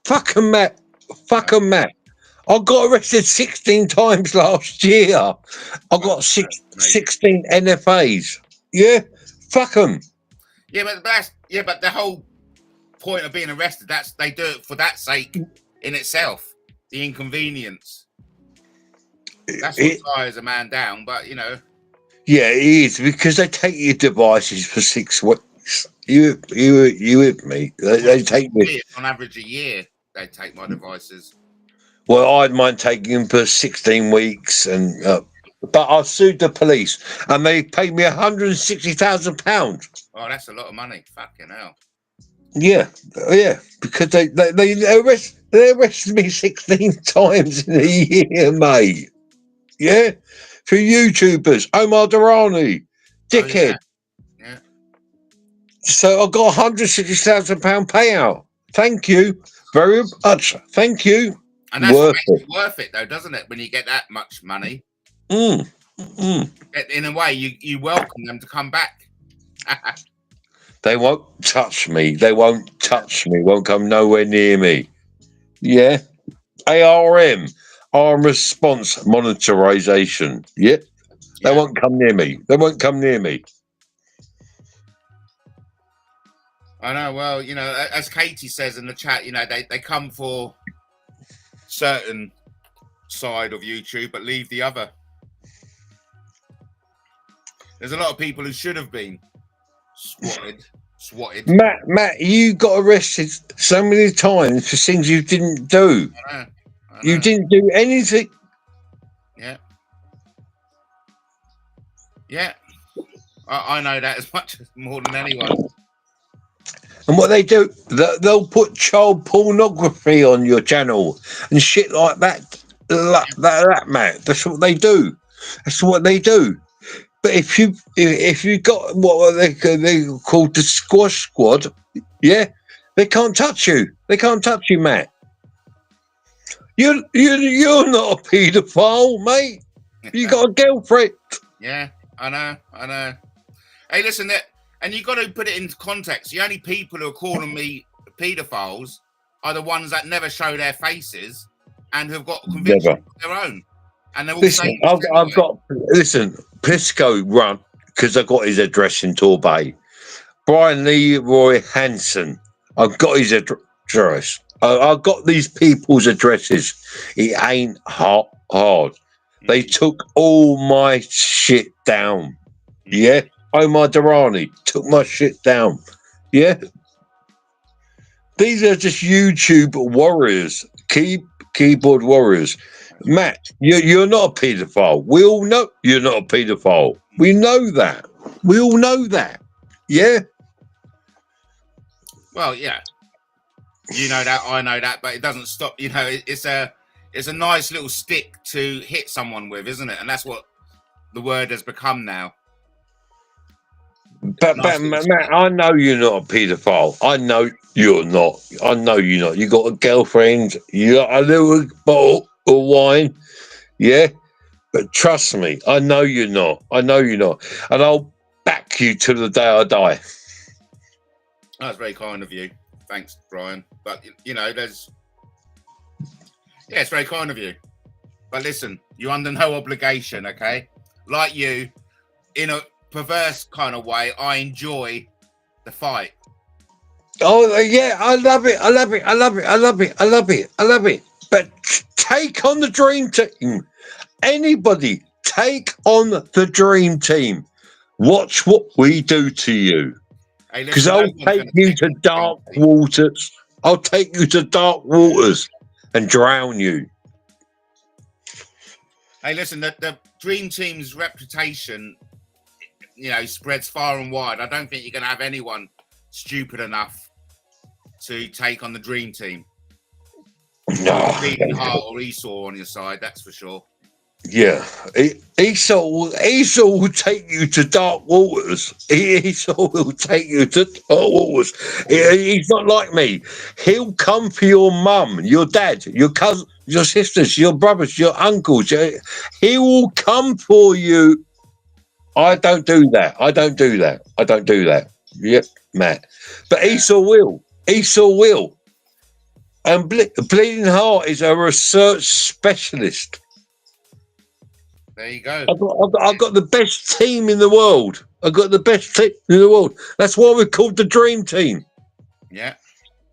Fuck them, Matt. I got arrested 16 times last year. I got 16 NFAs. Yeah, fuck them. Yeah, but the whole point of being arrested, they do it for that sake in itself. The inconvenience. That's what tires a man down. But you know. Yeah, it is because they take your devices for 6 weeks. You with me? They take me on average a year. They take my devices. Well, I'd mind taking them for 16 weeks, and but I sued the police, and they paid me £160,000. Oh, that's a lot of money. Fucking hell. Yeah, because they arrested me 16 times in a year, mate. Yeah, for YouTubers, Omar Durrani, dickhead. Oh, yeah. So I got £160,000 payout. Thank you very much. Thank you. And that's what makes it worth it, though, doesn't it? When you get that much money, in a way, you welcome them to come back. They won't touch me. Won't come nowhere near me. Yeah. ARM, arm response monitorization. Yeah. They won't come near me. I know. Well, you know, as Katie says in the chat, you know, they come for certain side of YouTube, but leave the other. There's a lot of people who should have been swatted. Matt, you got arrested so many times for things you didn't do. I know. You didn't do anything. Yeah. I know that as much as more than anyone. And what they do, they'll put child pornography on your channel and shit like that. That, Matt. That's what they do. But if you got what they called the squash squad, yeah, they can't touch you. Matt. You're not a paedophile, mate. You got a girlfriend. Yeah, I know. Hey, listen, and you got to put it into context. The only people who are calling me paedophiles are the ones that never show their faces and who've got convictions of their own. And they're all saying, I've got Pisco run because I got his address in Torbay. Brian Leroy Hansen, I've got his address. I've got these people's addresses. It ain't hard. They took all my shit down. Yeah. Omar Durrani took my shit down. Yeah. These are just YouTube warriors, keyboard warriors. Matt, you're not a paedophile. We all know you're not a paedophile. We know that. We all know that. Yeah. Well, yeah. You know that, I know that, but it doesn't stop. You know, it's a nice little stick to hit someone with, isn't it? And that's what the word has become now. But Matt, I know you're not a paedophile. I know you're not. I know you're not. You got a girlfriend. You got a little bottle of wine. Yeah. But trust me, I know you're not. I know you're not. And I'll back you till the day I die. That's very kind of you. Thanks, Brian. But, you know, it's very kind of you. But listen, you're under no obligation, okay? Like you, in a perverse kind of way, I enjoy the fight. Oh, yeah, I love it. I love it. I love it. I love it. I love it. I love it. But take on the dream team. Anybody, take on the dream team. Watch what we do to you. Because I'll take you to dark waters. I'll take you to dark waters and drown you. Hey, listen, the dream team's reputation, you know, spreads far and wide. I don't think you're going to have anyone stupid enough to take on the dream team. No. Bleeding Heart or Esau on your side, that's for sure. Yeah, Esau will take you to dark waters. Esau will take you to dark waters. He's not like me. He'll come for your mum, your dad, your cousin, your sisters, your brothers, your uncles. He will come for you. I don't do that. I don't do that. I don't do that. Yep, Matt. But Esau will. Esau will. And Bleeding Heart is a research specialist. There you go. I've got the best team in the world. I've got the best team in the world. That's why we're called the Dream Team. Yeah.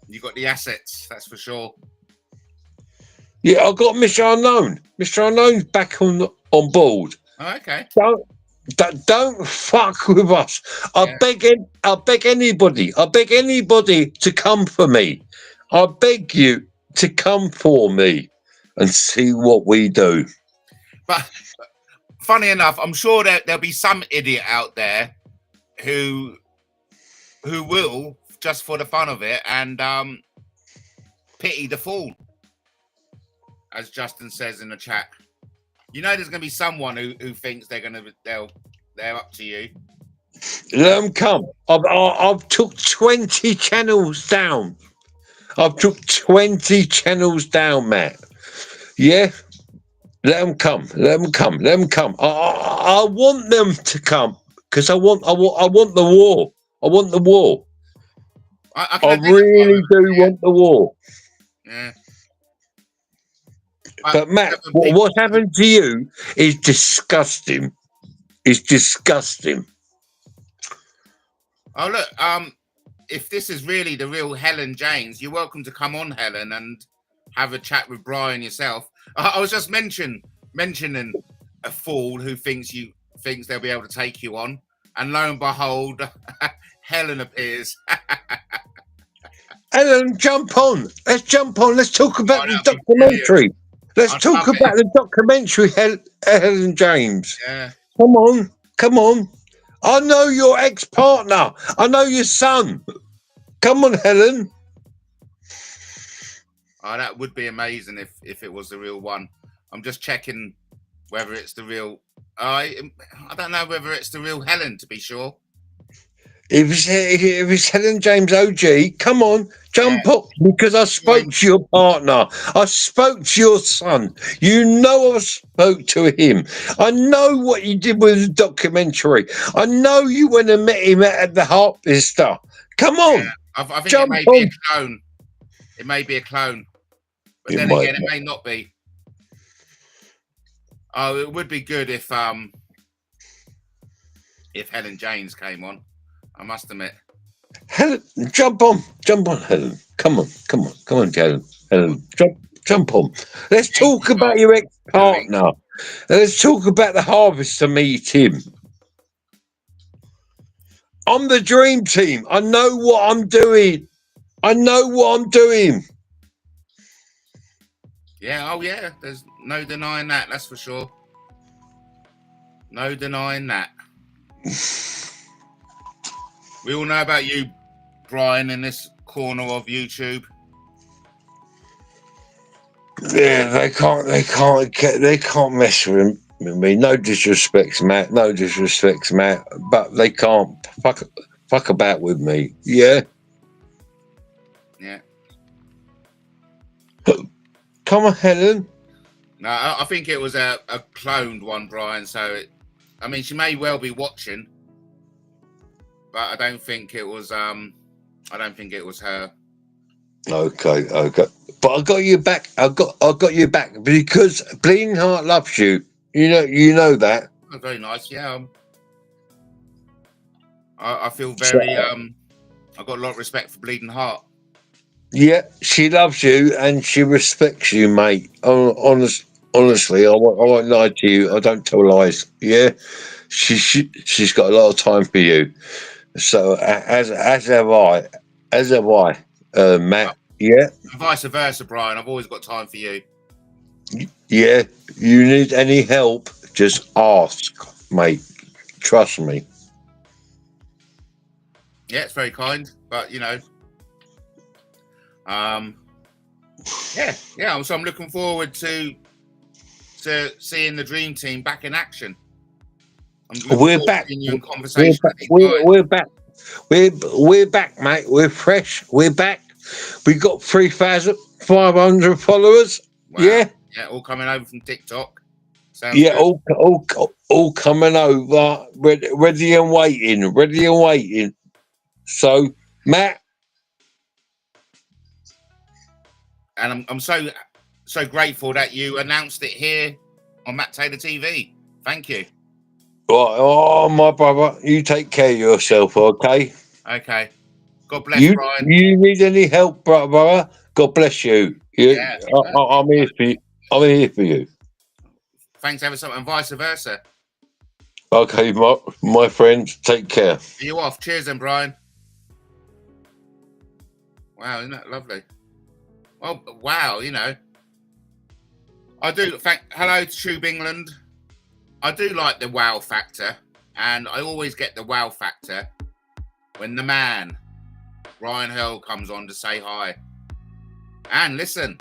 You got the assets, that's for sure. Yeah, I've got Mr. Unknown. Mr. Unknown's back on board. Oh, okay. Don't fuck with us. I beg anybody. I beg anybody to come for me. I beg you to come for me and see what we do. But funny enough, I'm sure that there'll be some idiot out there who will, just for the fun of it, and pity the fool, as Justin says in the chat. You know, there's going to be someone who thinks they're up to you. Let them come. I've took 20 channels down. I've took 20 channels down, Matt. Yeah. Let them come. Let them come. Let them come. I want them to come because I want the war. I want the war. I really do want the war. Yeah. But Matt, what happened to you is disgusting. It's disgusting. Oh look, if this is really the real Helen James, you're welcome to come on, Helen, and have a chat with Brian yourself. I was just mentioning a fool who thinks they'll be able to take you on, and lo and behold, Helen appears. Helen, jump on. Let's jump on. Let's talk about the documentary. Let's talk about the documentary, Helen James. Yeah. Come on. Come on. I know your ex-partner. I know your son. Come on, Helen. Oh, that would be amazing if it was the real one. I'm just checking whether it's the real. I don't know whether it's the real Helen, to be sure. If it's Helen James OG, come on, jump up, because I spoke to your partner. I spoke to your son. You know I spoke to him. I know what you did with the documentary. I know you went and met him at the Harvester. Come on. Yeah, I think it may be a clone. It may be a clone. But then again, it may not be. Oh, it would be good if Helen James came on. I must admit. Helen, jump on, Helen. Come on, Helen. Jump on. Let's talk about your ex-partner. Let's talk about the Harvester meeting. I'm the Dream Team. I know what I'm doing. Yeah, oh yeah, there's no denying that, that's for sure. No denying that. We all know about you, Brian, in this corner of YouTube. Yeah, they can't mess with him. I mean, no disrespect, Matt. No disrespect, Matt. But they can't fuck about with me. Yeah. Yeah. Come on, Helen. No, I think it was a cloned one, Brian. So, I mean, she may well be watching, but I don't think it was. I don't think it was her. Okay. But I got you back. I got you back because Bleeding Heart loves you. You know that. Oh, very nice. Yeah. I feel very. I've got a lot of respect for Bleeding Heart. Yeah, she loves you and she respects you, mate. Honestly, I won't lie to you. I don't tell lies. Yeah, she's got a lot of time for you. So as have I, Matt. Yeah, And vice versa, Brian. I've always got time for you. yeah. You need any help? Just ask, mate. Trust me. Yeah, it's very kind, but yeah. So I'm looking forward to seeing the Dream Team back in action. We're back. We're back. We're back, mate. We're fresh. We're back. We got 3,500 followers. Wow. Yeah. Yeah, all coming over from TikTok. Sounds Yeah, good. all coming over. Ready and waiting. So, Matt. And I'm so grateful that you announced it here on MattTaylorTV. Thank you. Oh, my brother, you take care of yourself, okay? Okay. God bless, Brian. You need any help, brother? God bless you. Yeah. I'm here for you. I'm here for you. Thanks ever so much, and vice versa. Okay, my friends, take care. Are you off? Cheers then, Brian. Wow, isn't that lovely? Oh, wow, I do hello to Tube England. I do like the wow factor, and I always get the wow factor when the man, Brian Hurle, comes on to say hi. And listen,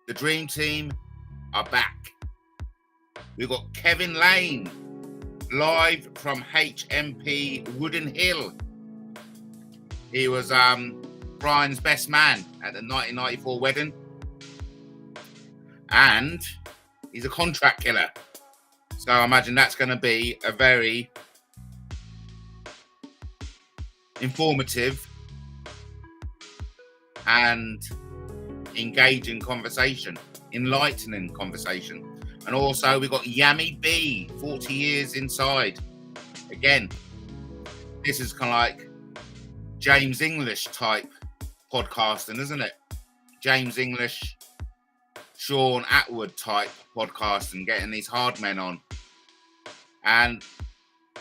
the Dream Team are back. We've got Kevin Lane, live from HMP Wooden Hill. He was Brian's best man at the 1994 wedding. And he's a contract killer. So I imagine that's going to be a very informative and engaging conversation, enlightening conversation. And also we've got Yami B, 40 years inside. Again, this is kind of like James English type podcasting, isn't it? James English, Sean Atwood type podcasting, getting these hard men on. And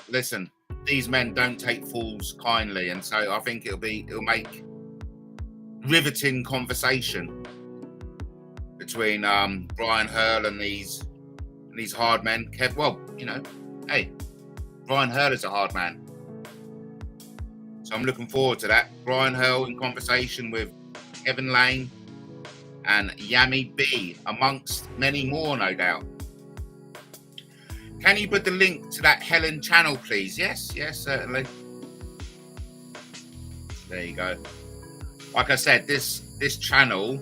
listen, these men don't take fools kindly, and so I think it'll make riveting conversation between Brian Hurle and these hard men. Hey, Brian Hurle is a hard man. So I'm looking forward to that. Brian Hurle in conversation with Kevin Lane and Yami B, amongst many more, no doubt. Can you put the link to that Helen channel, please? Yes, certainly. There you go. Like I said, this channel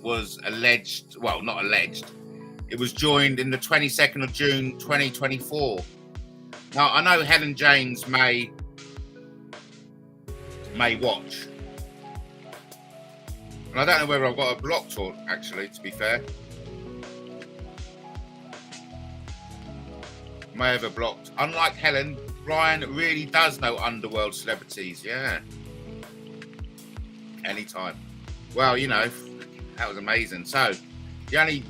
was alleged, well, not alleged. It was joined in the 22nd of June, 2024. Now, I know Helen James may watch. And I don't know whether I've got her blocked or actually, to be fair. May have her blocked. Unlike Helen, Brian really does know underworld celebrities. Yeah. Anytime. Well, that was amazing. So, the only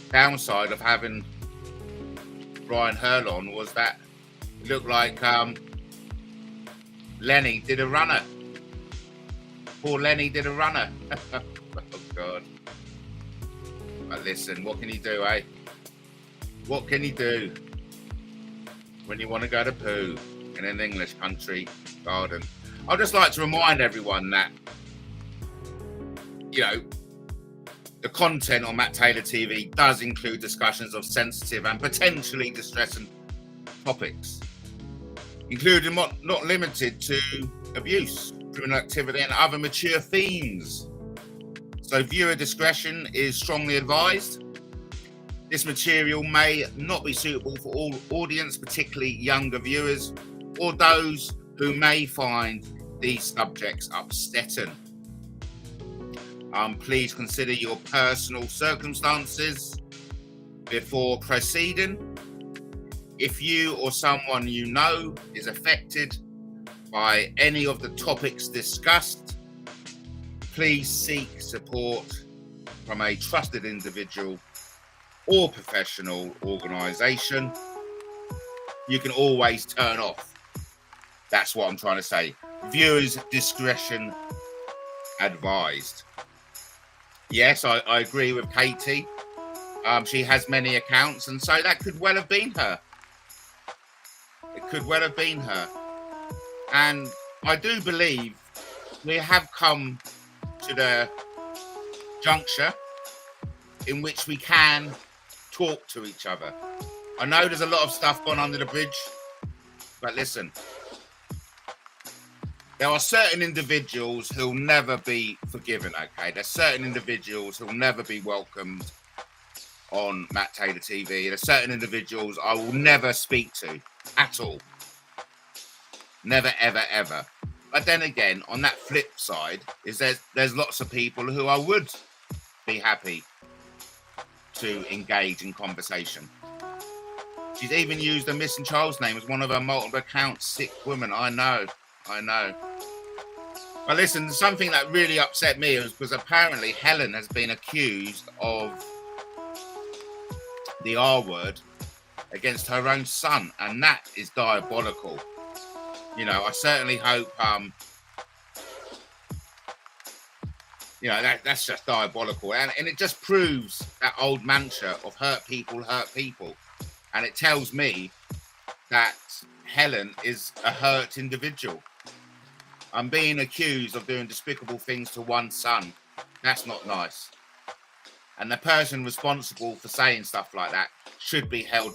downside of having Brian Hurle on was that it looked like Lenny did a runner. Poor Lenny did a runner. Oh, God. But listen, what can you do, eh? What can you do when you want to go to poo in an English country garden? I'd just like to remind everyone that, the content on Matt Taylor TV does include discussions of sensitive and potentially distressing topics, including not limited to abuse, criminal activity, and other mature themes. So viewer discretion is strongly advised. This material may not be suitable for all audience, particularly younger viewers or those who may find these subjects upsetting. Please consider your personal circumstances before proceeding. If you or someone you know is affected by any of the topics discussed, please seek support from a trusted individual or professional organisation. You can always turn off. That's what I'm trying to say. Viewers' discretion advised. Yes, I agree with Katie. She has many accounts, and so that could well have been her. It could well have been her. And I do believe we have come to the juncture in which we can talk to each other. I know there's a lot of stuff gone under the bridge, but listen, there are certain individuals who'll never be forgiven, okay? There's certain individuals who'll never be welcomed on Matt Taylor TV. There's certain individuals I will never speak to at all. Never, ever, ever. But then again, on that flip side, is there's lots of people who I would be happy to engage in conversation. She's even used a missing child's name as one of her multiple accounts. Sick woman, I know. But listen, something that really upset me was apparently Helen has been accused of the R word against her own son, and that is diabolical. You know, I certainly hope, that's just diabolical. And it just proves that old mantra of hurt people. And it tells me that Helen is a hurt individual. I'm being accused of doing despicable things to one son. That's not nice. And the person responsible for saying stuff like that should be held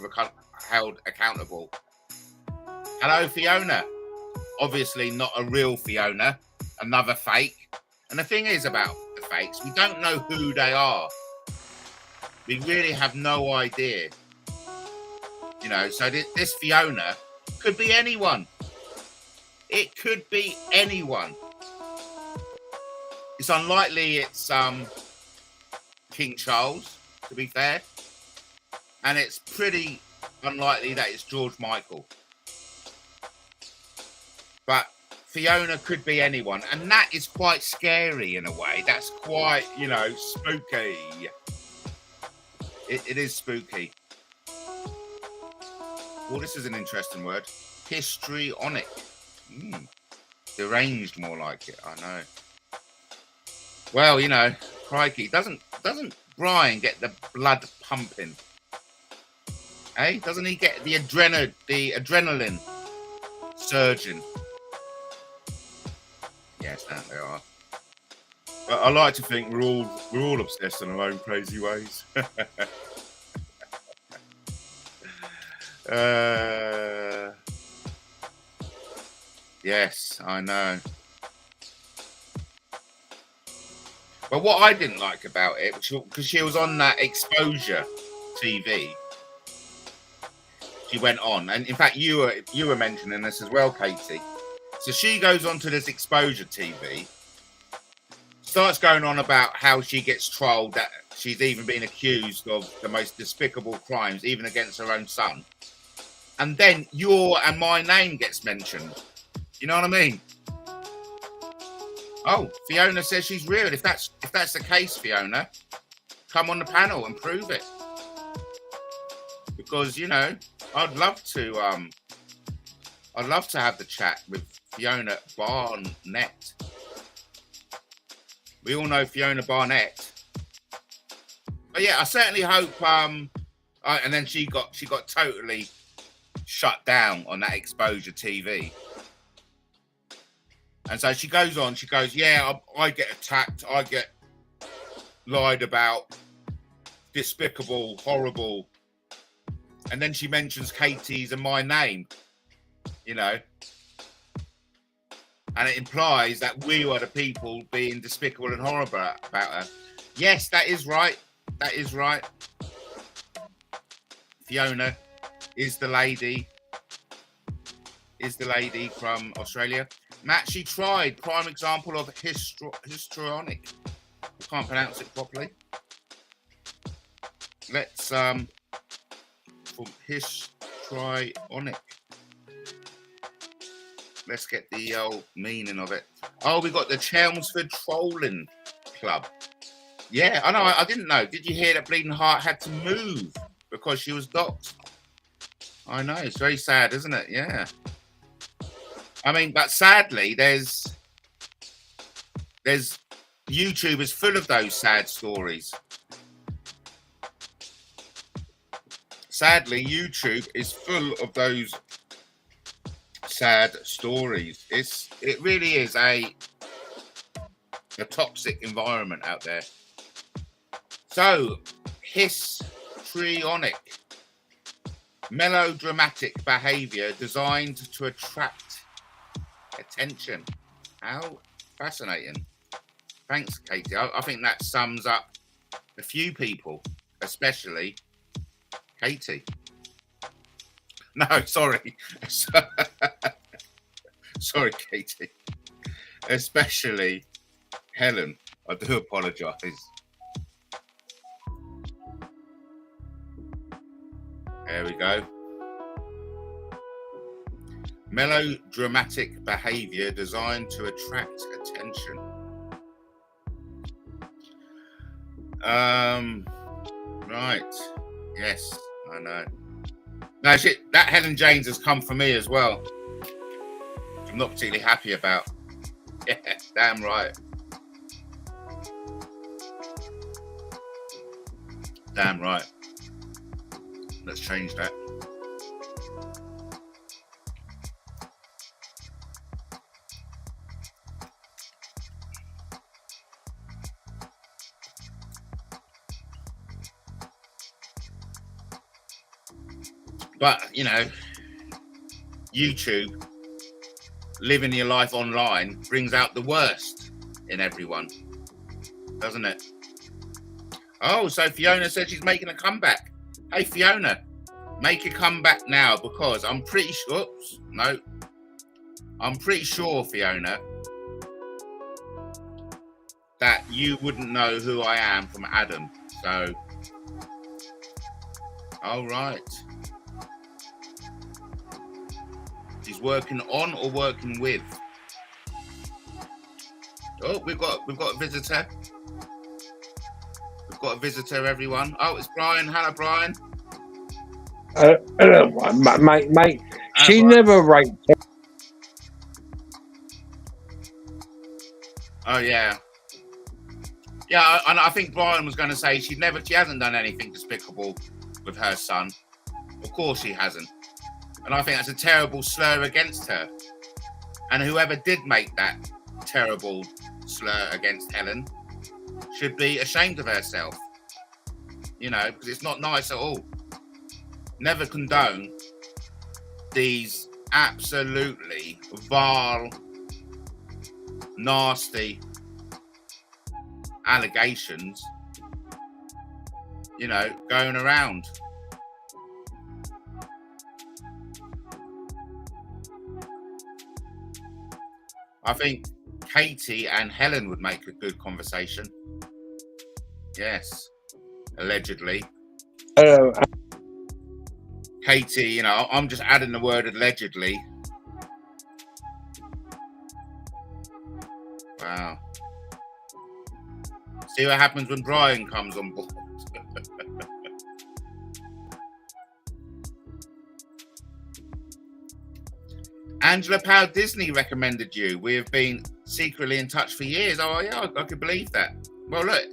accountable. Hello, Fiona. Obviously not a real Fiona, another fake. And the thing is about the fakes, we don't know who they are. We really have no idea. You know, so this Fiona could be anyone. It could be anyone. It's unlikely it's King Charles, to be fair. And it's pretty unlikely that it's George Michael. But Fiona could be anyone. And that is quite scary in a way. That's quite, spooky. It is spooky. Well, this is an interesting word. Histrionic. Deranged, more like it. I know. Well, crikey, doesn't Brian get the blood pumping? Eh? Doesn't he get the adrenaline surging? Yes, that they are. But I like to think we're all obsessed in our own crazy ways. Yes, I know. But what I didn't like about it, because she was on that Exposure TV, she went on, and in fact, you were mentioning this as well, Katie. So she goes on to this Exposure TV, starts going on about how she gets trolled, that she's even been accused of the most despicable crimes, even against her own son. And then your and my name gets mentioned. You know what I mean? Oh, Fiona says she's real. If that's the case, Fiona, come on the panel and prove it. Because I'd love to have the chat with Fiona Barnett. We all know Fiona Barnett. But yeah, I certainly hope. And then she got totally shut down on that Exposure TV. And so she goes on. She goes, yeah, I get attacked. I get lied about despicable, horrible, and then she mentions Katie's and my name, you know, and it implies that we are the people being despicable and horrible about her. Yes, that is right. That is right. Fiona is the lady from Australia. Matt, she tried. Prime example of histrionic. I can't pronounce it properly. Let's from histrionic. Let's get the old meaning of it. Oh, we got the Chelmsford Trolling Club. Yeah, I know. I didn't know. Did you hear that Bleeding Heart had to move because she was doxxed? I know. It's very sad, isn't it? Yeah. I mean, but sadly, there's YouTube is full of those sad stories. Sadly, YouTube is full of those sad stories. It really is a toxic environment out there. So, histrionic, melodramatic behavior designed to attract attention. How fascinating. Thanks, Katie. I think that sums up a few people, especially Katie. No, sorry. Sorry, Katie. Especially Helen. I do apologise. There we go. Melodramatic behaviour designed to attract attention. Right. Yes, I know. No, shit, that Helen James has come for me as well. I'm not particularly happy about. Yeah, damn right. Damn right. Let's change that. But, you know, YouTube, living your life online, brings out the worst in everyone, doesn't it? Oh, so Fiona said she's making a comeback. Hey, Fiona, make a comeback now, because I'm pretty sure... Oops, no. I'm pretty sure, Fiona, that you wouldn't know who I am from Adam. So, all right. She's working on or working with? Oh, we've got a visitor. We've got a visitor, everyone. Oh, it's Brian. Hello, Brian. Mate. Hello, She Brian. never raped. Oh yeah. Yeah, and I think Brian was going to say she hasn't done anything despicable with her son. Of course she hasn't. And I think that's a terrible slur against her. And whoever did make that terrible slur against Helen should be ashamed of herself. You know, because it's not nice at all. Never condone these absolutely vile, nasty allegations, you know, going around. I think Katie and Helen would make a good conversation. Yes, allegedly. Katie, you know, I'm just adding the word allegedly. Wow. See what happens when Brian comes on board. Angela Powell Disney recommended you. We have been secretly in touch for years. Oh yeah, I could believe that. Well, look,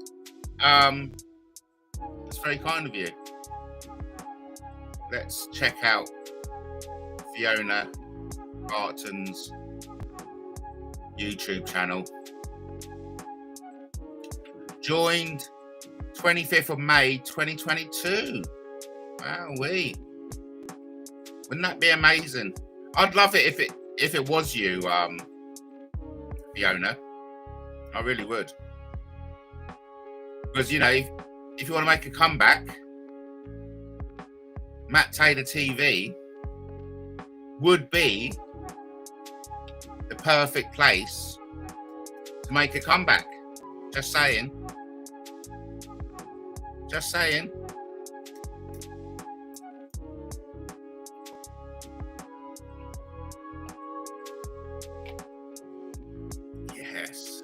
it's very kind of you. Let's check out Fiona Barton's YouTube channel. Joined 25th of May 2022. Wowee. Wouldn't that be amazing? I'd love it if it was you, Fiona. I really would. Because, you know, if you want to make a comeback, MattTaylorTV would be the perfect place to make a comeback. Just saying. Just saying. Yes.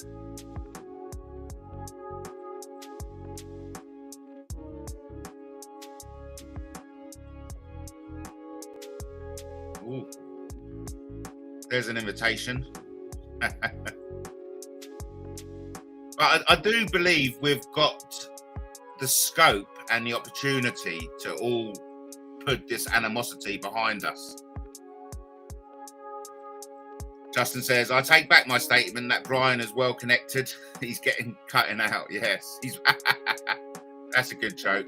Ooh. There's an invitation. But I do believe we've got the scope and the opportunity to all put this animosity behind us. Justin says, I take back my statement that Brian is well connected. He's getting cutting out. Yes, he's. That's a good joke.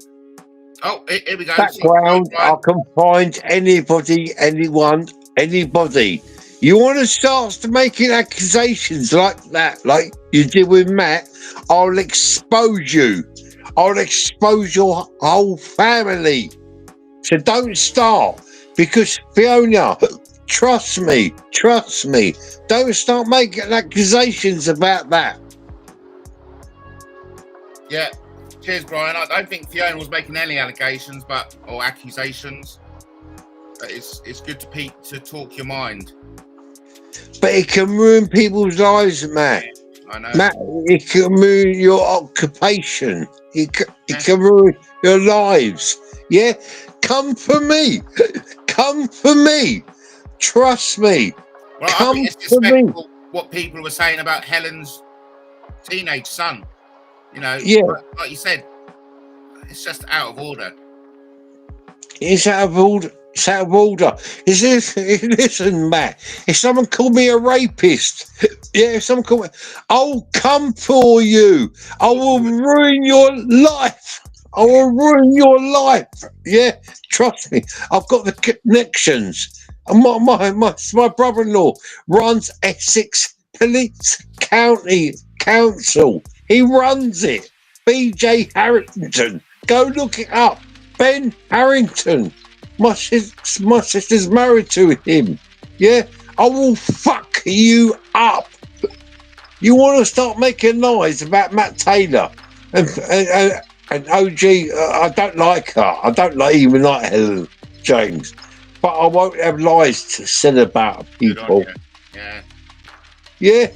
Oh, here we go. Background, I can find anybody, anyone, anybody. You want to start making accusations like that, like you did with Matt, I'll expose you. I'll expose your whole family. So don't start, because Fiona, trust me. Don't start making accusations about that. Yeah. Cheers, Brian. I don't think Fiona was making any allegations or accusations. But it's good to talk your mind. But it can ruin people's lives, Matt. I know. Matt, it can ruin your occupation. It can ruin your lives. Yeah? Come for me. Come for me. Trust me. Well, I Come think it's for me. disrespectful what people were saying about Helen's teenage son. You know, Yeah. like you said, it's just out of order. It's out of order. It's out of order. Listen, Matt. If someone called me a rapist, yeah, if someone called me, I'll come for you. I will ruin your life. I will ruin your life. Yeah, trust me. I've got the connections. And my brother-in-law runs Essex Police County Council. He runs it. BJ Harrington. Go look it up. Ben Harrington. My sister's married to him. Yeah? I will fuck you up. You want to start making lies about Matt Taylor and OG. I don't like her. I don't even like Helen James. But I won't have lies to say about people. Yeah. Yeah?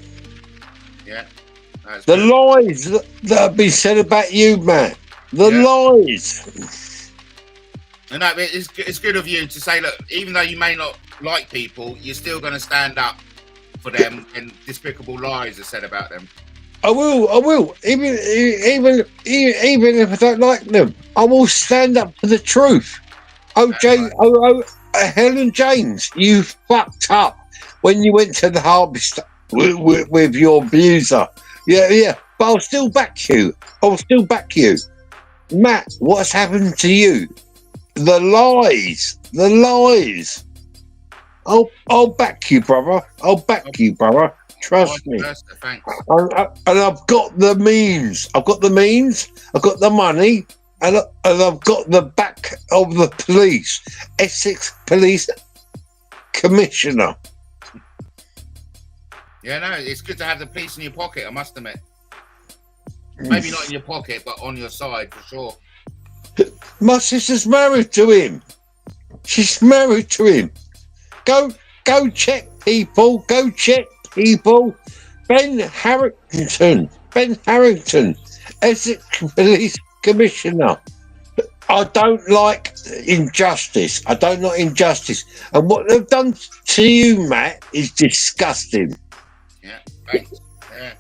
Yeah. The lies that have been said about you, man. The lies. No, it's good of you to say, look, even though you may not like people, you're still going to stand up for them and despicable lies are said about them. I will. Even if I don't like them, I will stand up for the truth. Helen James, you fucked up when you went to the harvest with your abuser. Yeah. But I'll still back you. Matt, what's happened to you? The lies. I'll back you, brother. Trust me. Thanks. And I've got the means. I've got the money, and I've got the back of the police. Essex Police Commissioner. Yeah, no, it's good to have the police in your pocket, I must admit. Maybe not in your pocket, but on your side for sure. My sister's married to him. She's married to him. Go check people. Ben Harrington, Essex Police Commissioner. I don't like injustice. And what they've done to you, Matt, is disgusting. Yeah, thanks. Yeah.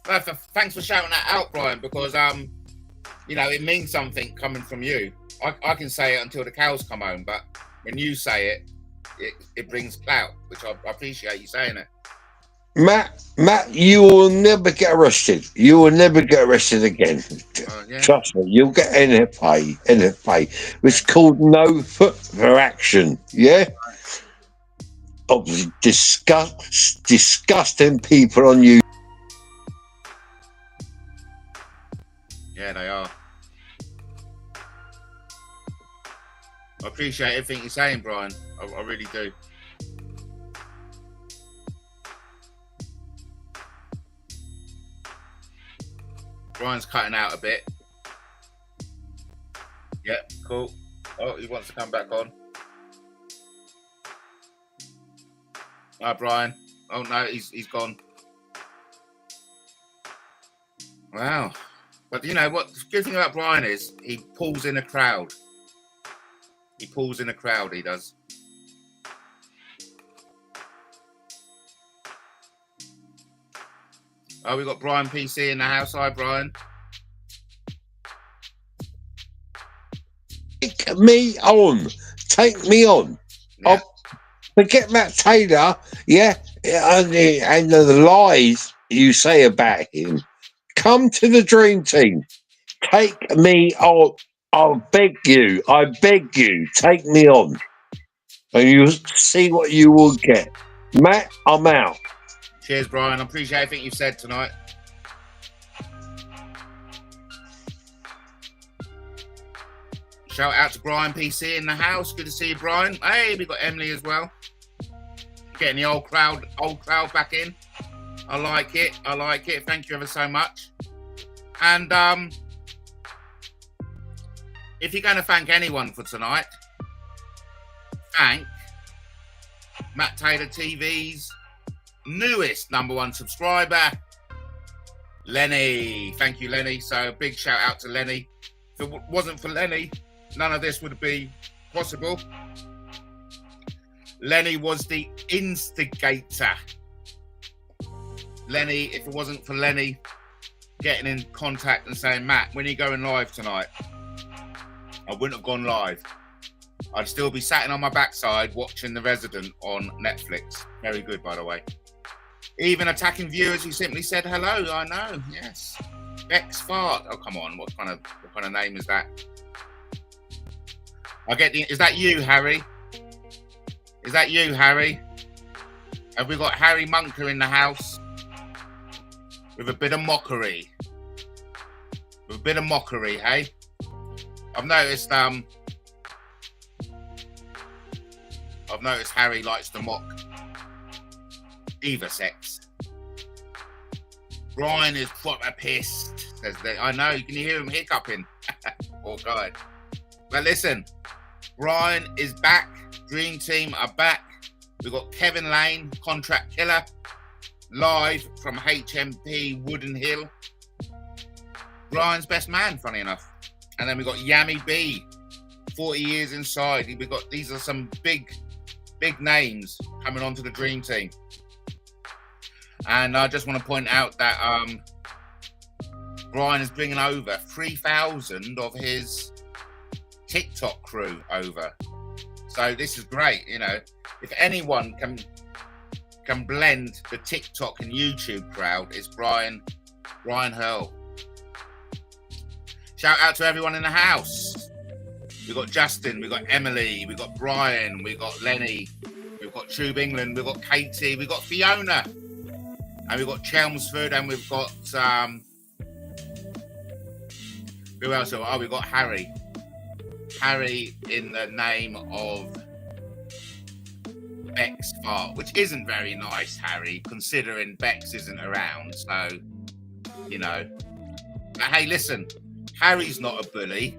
Well, thanks for shouting that out, Brian, because it means something coming from you. I can say it until the cows come home, but when you say it brings clout, which I appreciate you saying it. Matt, you will never get arrested. You will never get arrested again. Yeah. Trust me, you'll get NFA. It's called no foot for action. Yeah. Obviously, disgusting people on you. Yeah, they are. I appreciate everything you're saying, Brian. I really do. Brian's cutting out a bit. Yep, cool. Oh, he wants to come back on. Hi, Brian. Oh no, he's gone. Wow. But you know what? The good thing about Brian is he pulls in a crowd. He pulls in a crowd. He does. Oh, we got Brian PC in the house. Hi, Brian. Take me on. Take me on. Yeah. Forget Matt Taylor, yeah, and the lies you say about him. Come to the dream team. Take me on. I beg you. Take me on. And you'll see what you will get. Matt, I'm out. Cheers, Brian. I appreciate everything you've said tonight. Shout out to Brian PC in the house. Good to see you, Brian. Hey, we got Emily as well. Getting the old crowd back in. I like it. Thank you ever so much. And if you're going to thank anyone for tonight, thank MattTaylorTV's newest #1 subscriber, Lenny. Thank you, Lenny. So a big shout out to Lenny. If it wasn't for Lenny, none of this would be possible. Lenny was the instigator. Lenny, if it wasn't for Lenny getting in contact and saying, Matt, when are you going live tonight? I wouldn't have gone live. I'd still be sat on my backside watching The Resident on Netflix. Very good, by the way. Even attacking viewers who simply said hello. I know, yes. Bex Fart. Oh, come on. What kind of name is that? Is that you, Harry? Is that you, Harry? Have we got Harry Munker in the house? With a bit of mockery. Hey? I've noticed Harry likes to mock either sex. Brian is proper pissed, says that. I know, you can hear him hiccuping. Poor guy. But listen, Brian is back. Dream Team are back. We've got Kevin Lane, Contract Killer, live from HMP Wooden Hill. Brian's best man, funny enough. And then we've got Yami B, 40 years inside. These are some big names coming onto the Dream Team. And I just want to point out that Brian is bringing over 3,000 of his TikTok crew over. So this is great, you know. If anyone can blend the TikTok and YouTube crowd, it's Brian Hurle. Shout out to everyone in the house. We've got Justin, we've got Emily, we've got Brian, we've got Lenny, we've got Tube England, we've got Katie, we've got Fiona, and we've got Chelmsford, and we've got who else? Oh, we've got Harry. Harry in the name of Bex Fart, which isn't very nice, Harry, considering Bex isn't around. So, you know. But hey, listen, Harry's not a bully.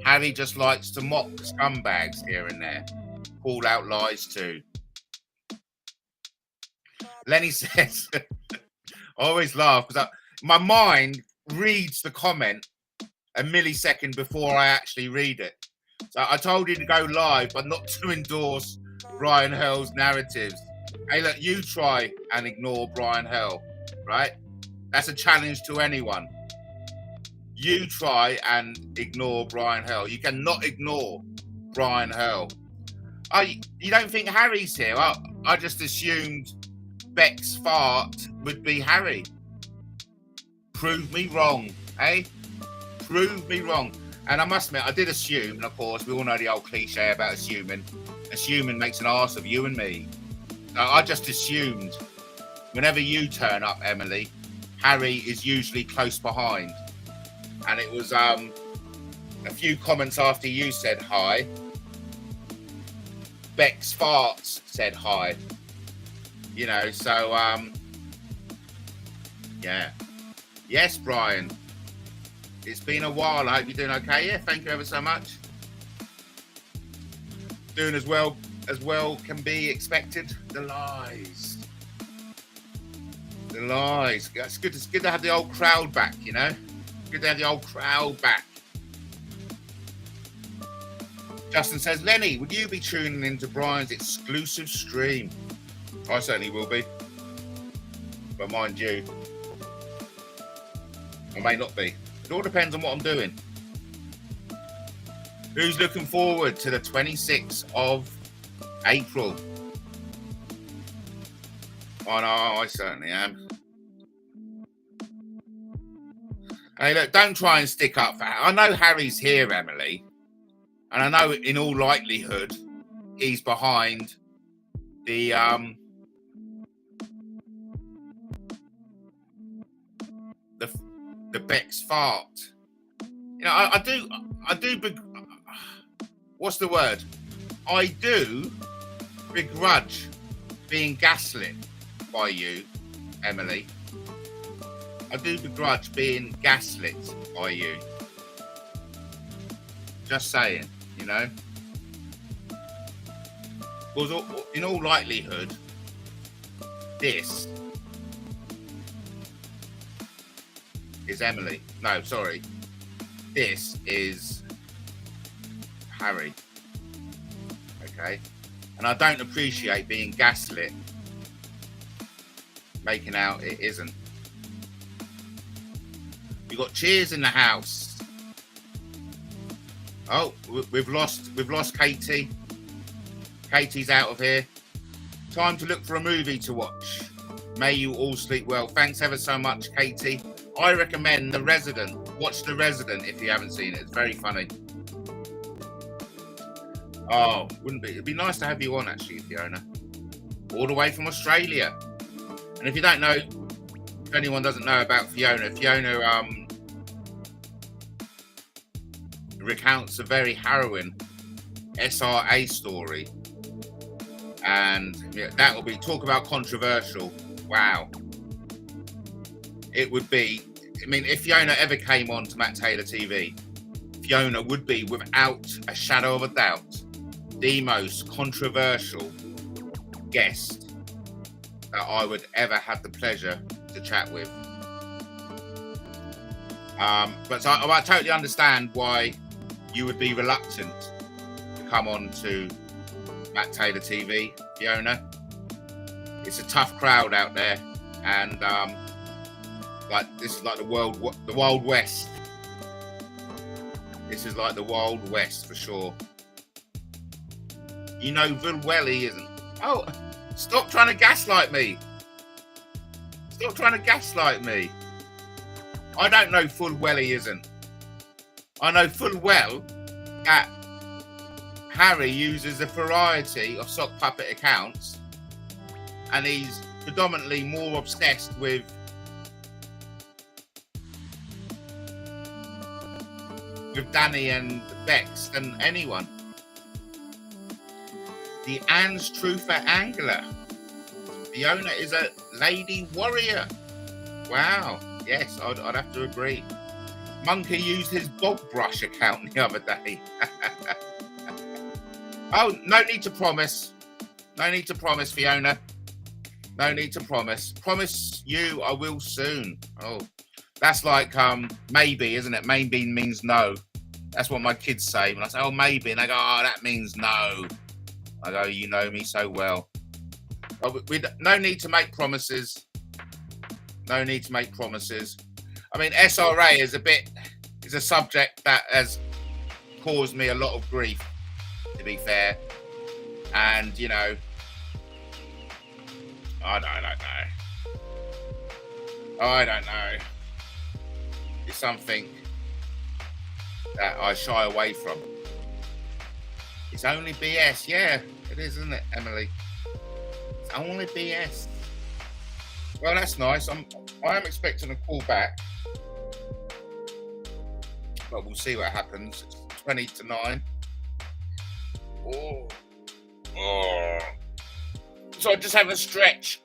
Harry just likes to mock scumbags here and there. Call out lies too. Lenny says, I always laugh because my mind reads the comment a millisecond before I actually read it. So I told you to go live, but not to endorse Brian Hurle's narratives. Hey, look, you try and ignore Brian Hurle, right? That's a challenge to anyone. You try and ignore Brian Hurle. You cannot ignore Brian Hurle. You don't think Harry's here? I just assumed Beck's fart would be Harry. Prove me wrong, eh? Prove me wrong. And I must admit, I did assume, and of course, we all know the old cliche about assuming. Assuming makes an arse of you and me. I just assumed whenever you turn up, Emily, Harry is usually close behind. And it was a few comments after you said hi. Beck's farts said hi. You know, so yeah. Yes, Brian. It's been a while. I hope you're doing okay. Yeah, thank you ever so much. Doing as well can be expected. The lies. The lies. It's good to have the old crowd back, you know? Good to have the old crowd back. Justin says, Lenny, would you be tuning into Brian's exclusive stream? I certainly will be. But mind you, I may not be. It all depends on what I'm doing. Who's looking forward to the 26th of April? Oh no, I certainly am. Hey, look, don't try and stick up for I know Harry's here, Emily. And I know in all likelihood he's behind the Beck's fart. You know, I do what's the word? I do begrudge being gaslit by you, Emily. I do begrudge being gaslit by you. Just saying, you know. Because in all likelihood, this is Emily. No, sorry. This is Harry. Okay. And I don't appreciate being gaslit, making out it isn't. We got cheers in the house. Oh, we've lost Katie. Katie's out of here. Time to look for a movie to watch. May you all sleep well. Thanks ever so much, Katie. I recommend The Resident. Watch The Resident if you haven't seen it. It's very funny. Oh, wouldn't be? It'd be nice to have you on, actually, Fiona. All the way from Australia. And if you don't know, if anyone doesn't know about Fiona, recounts a very harrowing SRA story. And yeah, that will be, talk about controversial. Wow. It would be, I mean, if Fiona ever came on to MattTaylorTV, Fiona would be, without a shadow of a doubt, the most controversial guest that I would ever have the pleasure to chat with. But so I totally understand why you would be reluctant to come on to MattTaylorTV, Fiona. It's a tough crowd out there, and like this is like the Wild West. This is like the Wild West for sure. You know full well he isn't. Oh, stop trying to gaslight me. Stop trying to gaslight me. I don't know full well he isn't. I know full well that Harry uses a variety of sock puppet accounts, and he's predominantly more obsessed with Danny and Bex than anyone. The Anne's Truther Angler. Fiona is a lady warrior. Wow. Yes, I'd have to agree. Monkey used his bog brush account the other day. Oh, no need to promise. No need to promise, Fiona. No need to promise. Promise you I will soon. Oh, that's like maybe, isn't it? Maybe means no. That's what my kids say when I say, oh, maybe. And they go, oh, that means no. I go, you know me so well. But no need to make promises. No need to make promises. I mean, SRA is a subject that has caused me a lot of grief, to be fair. And, you know, I don't know. I don't know. It's something that I shy away from. It's only BS. Yeah, it is, isn't it, Emily? It's only BS. Well, that's nice. I am expecting a call back, but we'll see what happens. It's 20 to 9. Oh. So just having a stretch.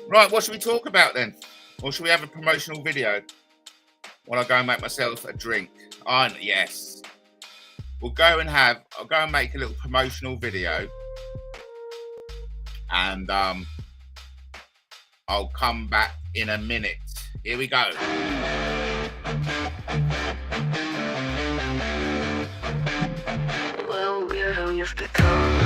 Right, what should we talk about then? Or should we have a promotional video while I go and make myself a drink? Yes. I'll go and make a little promotional video, and I'll come back in a minute. Here we go. Well, weirdo you've become.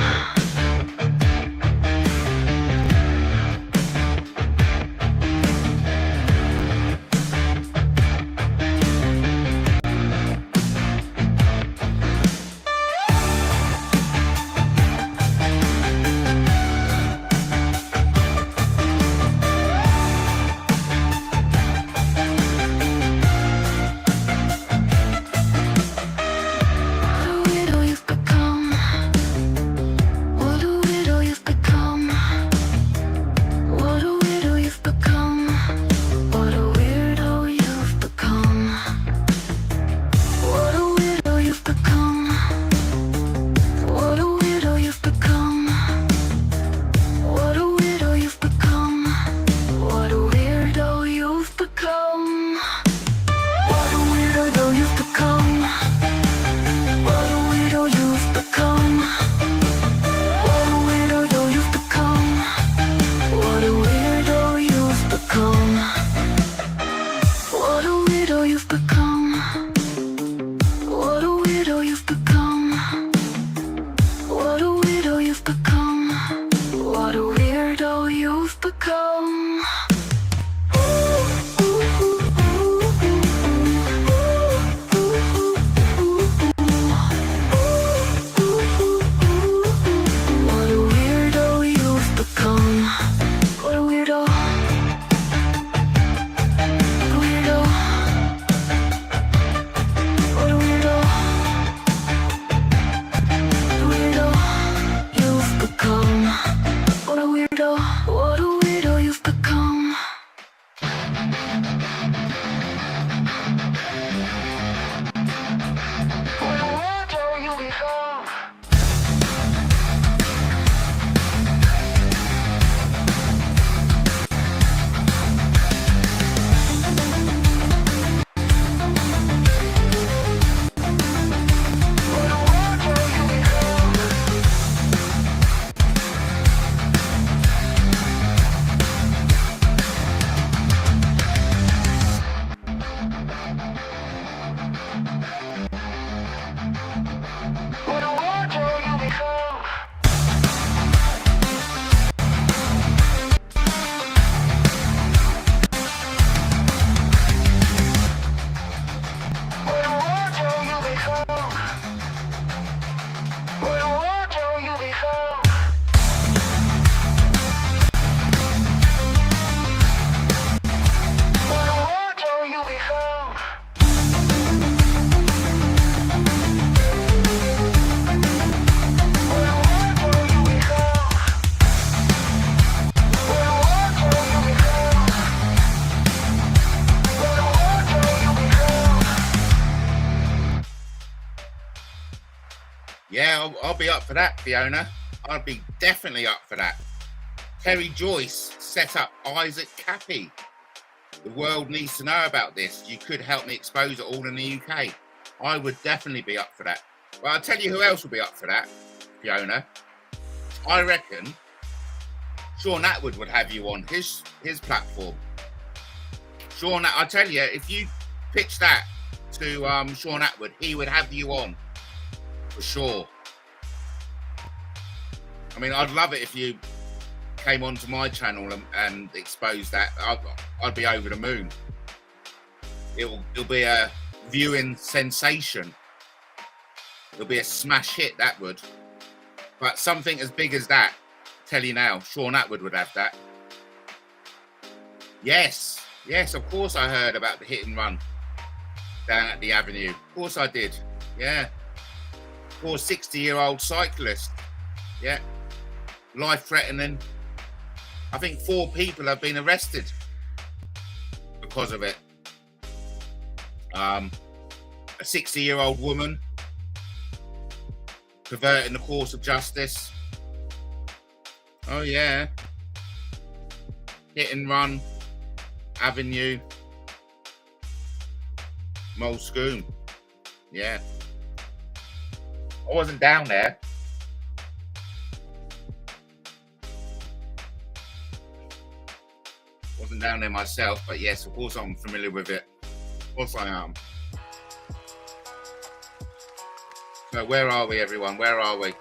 Yeah, I'll be up for that, Fiona. I'd be definitely up for that. Terry Joyce set up Isaac Cappy. The world needs to know about this. You could help me expose it all in the UK. I would definitely be up for that. Well, I'll tell you who else will be up for that, Fiona. I reckon Sean Atwood would have you on his platform. Sean, I tell you, if you pitch that to Sean Atwood, he would have you on for sure. I mean, I'd love it if you came onto my channel and exposed that. I'd be over the moon. It'll be a viewing sensation. It'll be a smash hit, that would. But something as big as that Tell you now, Sean Atwood would have that. Yes, of course I heard about the hit and run down at the Avenue. Of course I did. Yeah. Poor 60-year-old cyclist. Yeah. Life-threatening. I think 4 people have been arrested because of it. A 60-year-old woman perverting the course of justice. Oh yeah. Hit and run, Avenue, Mulscoom. Yeah. I wasn't down there. Wasn't down there myself, but yes, of course I'm familiar with it. Of course I am. So where are we, everyone? Where are we?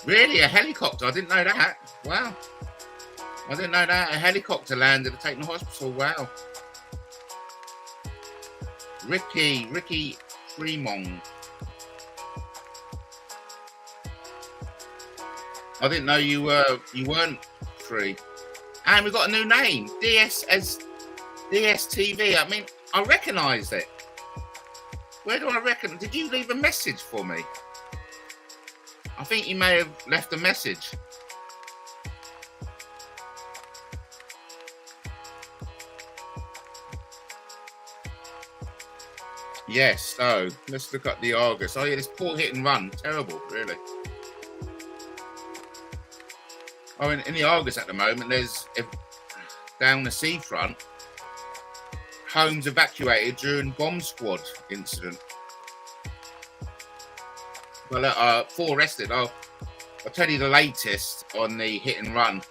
Really? A helicopter? I didn't know that. Wow. I didn't know that. A helicopter landed at Taken Hospital. Wow. Ricky Fremont. I didn't know you weren't free. And we got a new name, DSTV. I mean, I recognise it. Where do I reckon? Did you leave a message for me? I think you may have left a message. Yes, so let's look at the Argus. Oh yeah, this poor hit and run. Terrible, really. Oh, in the Argus at the moment, there's down the seafront, homes evacuated during bomb squad incident. Well, 4 arrested. I'll tell you the latest on the hit and run.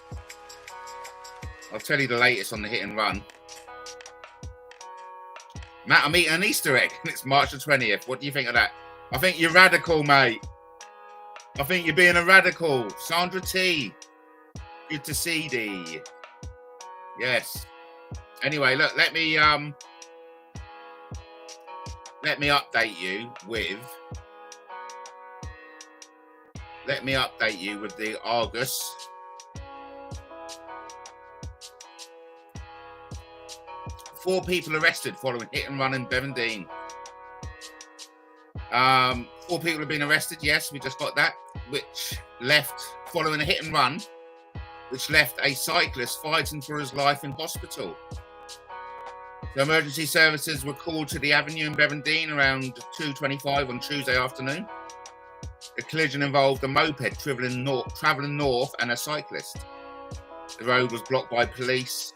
Matt, I'm eating an Easter egg. It's March the 20th. What do you think of that? I think you're radical, mate. I think you're being a radical. Sandra T. Good to see thee. Yes. Anyway, look, let me update you with the Argus. Four people arrested following hit and run in Bevendine. 4 people have been arrested. Yes, we just got that. Which left following a hit and run, which left a cyclist fighting for his life in hospital. The emergency services were called to the Avenue in Bevendine around 2:25 on Tuesday afternoon. The collision involved a moped travelling north and a cyclist. The road was blocked by police.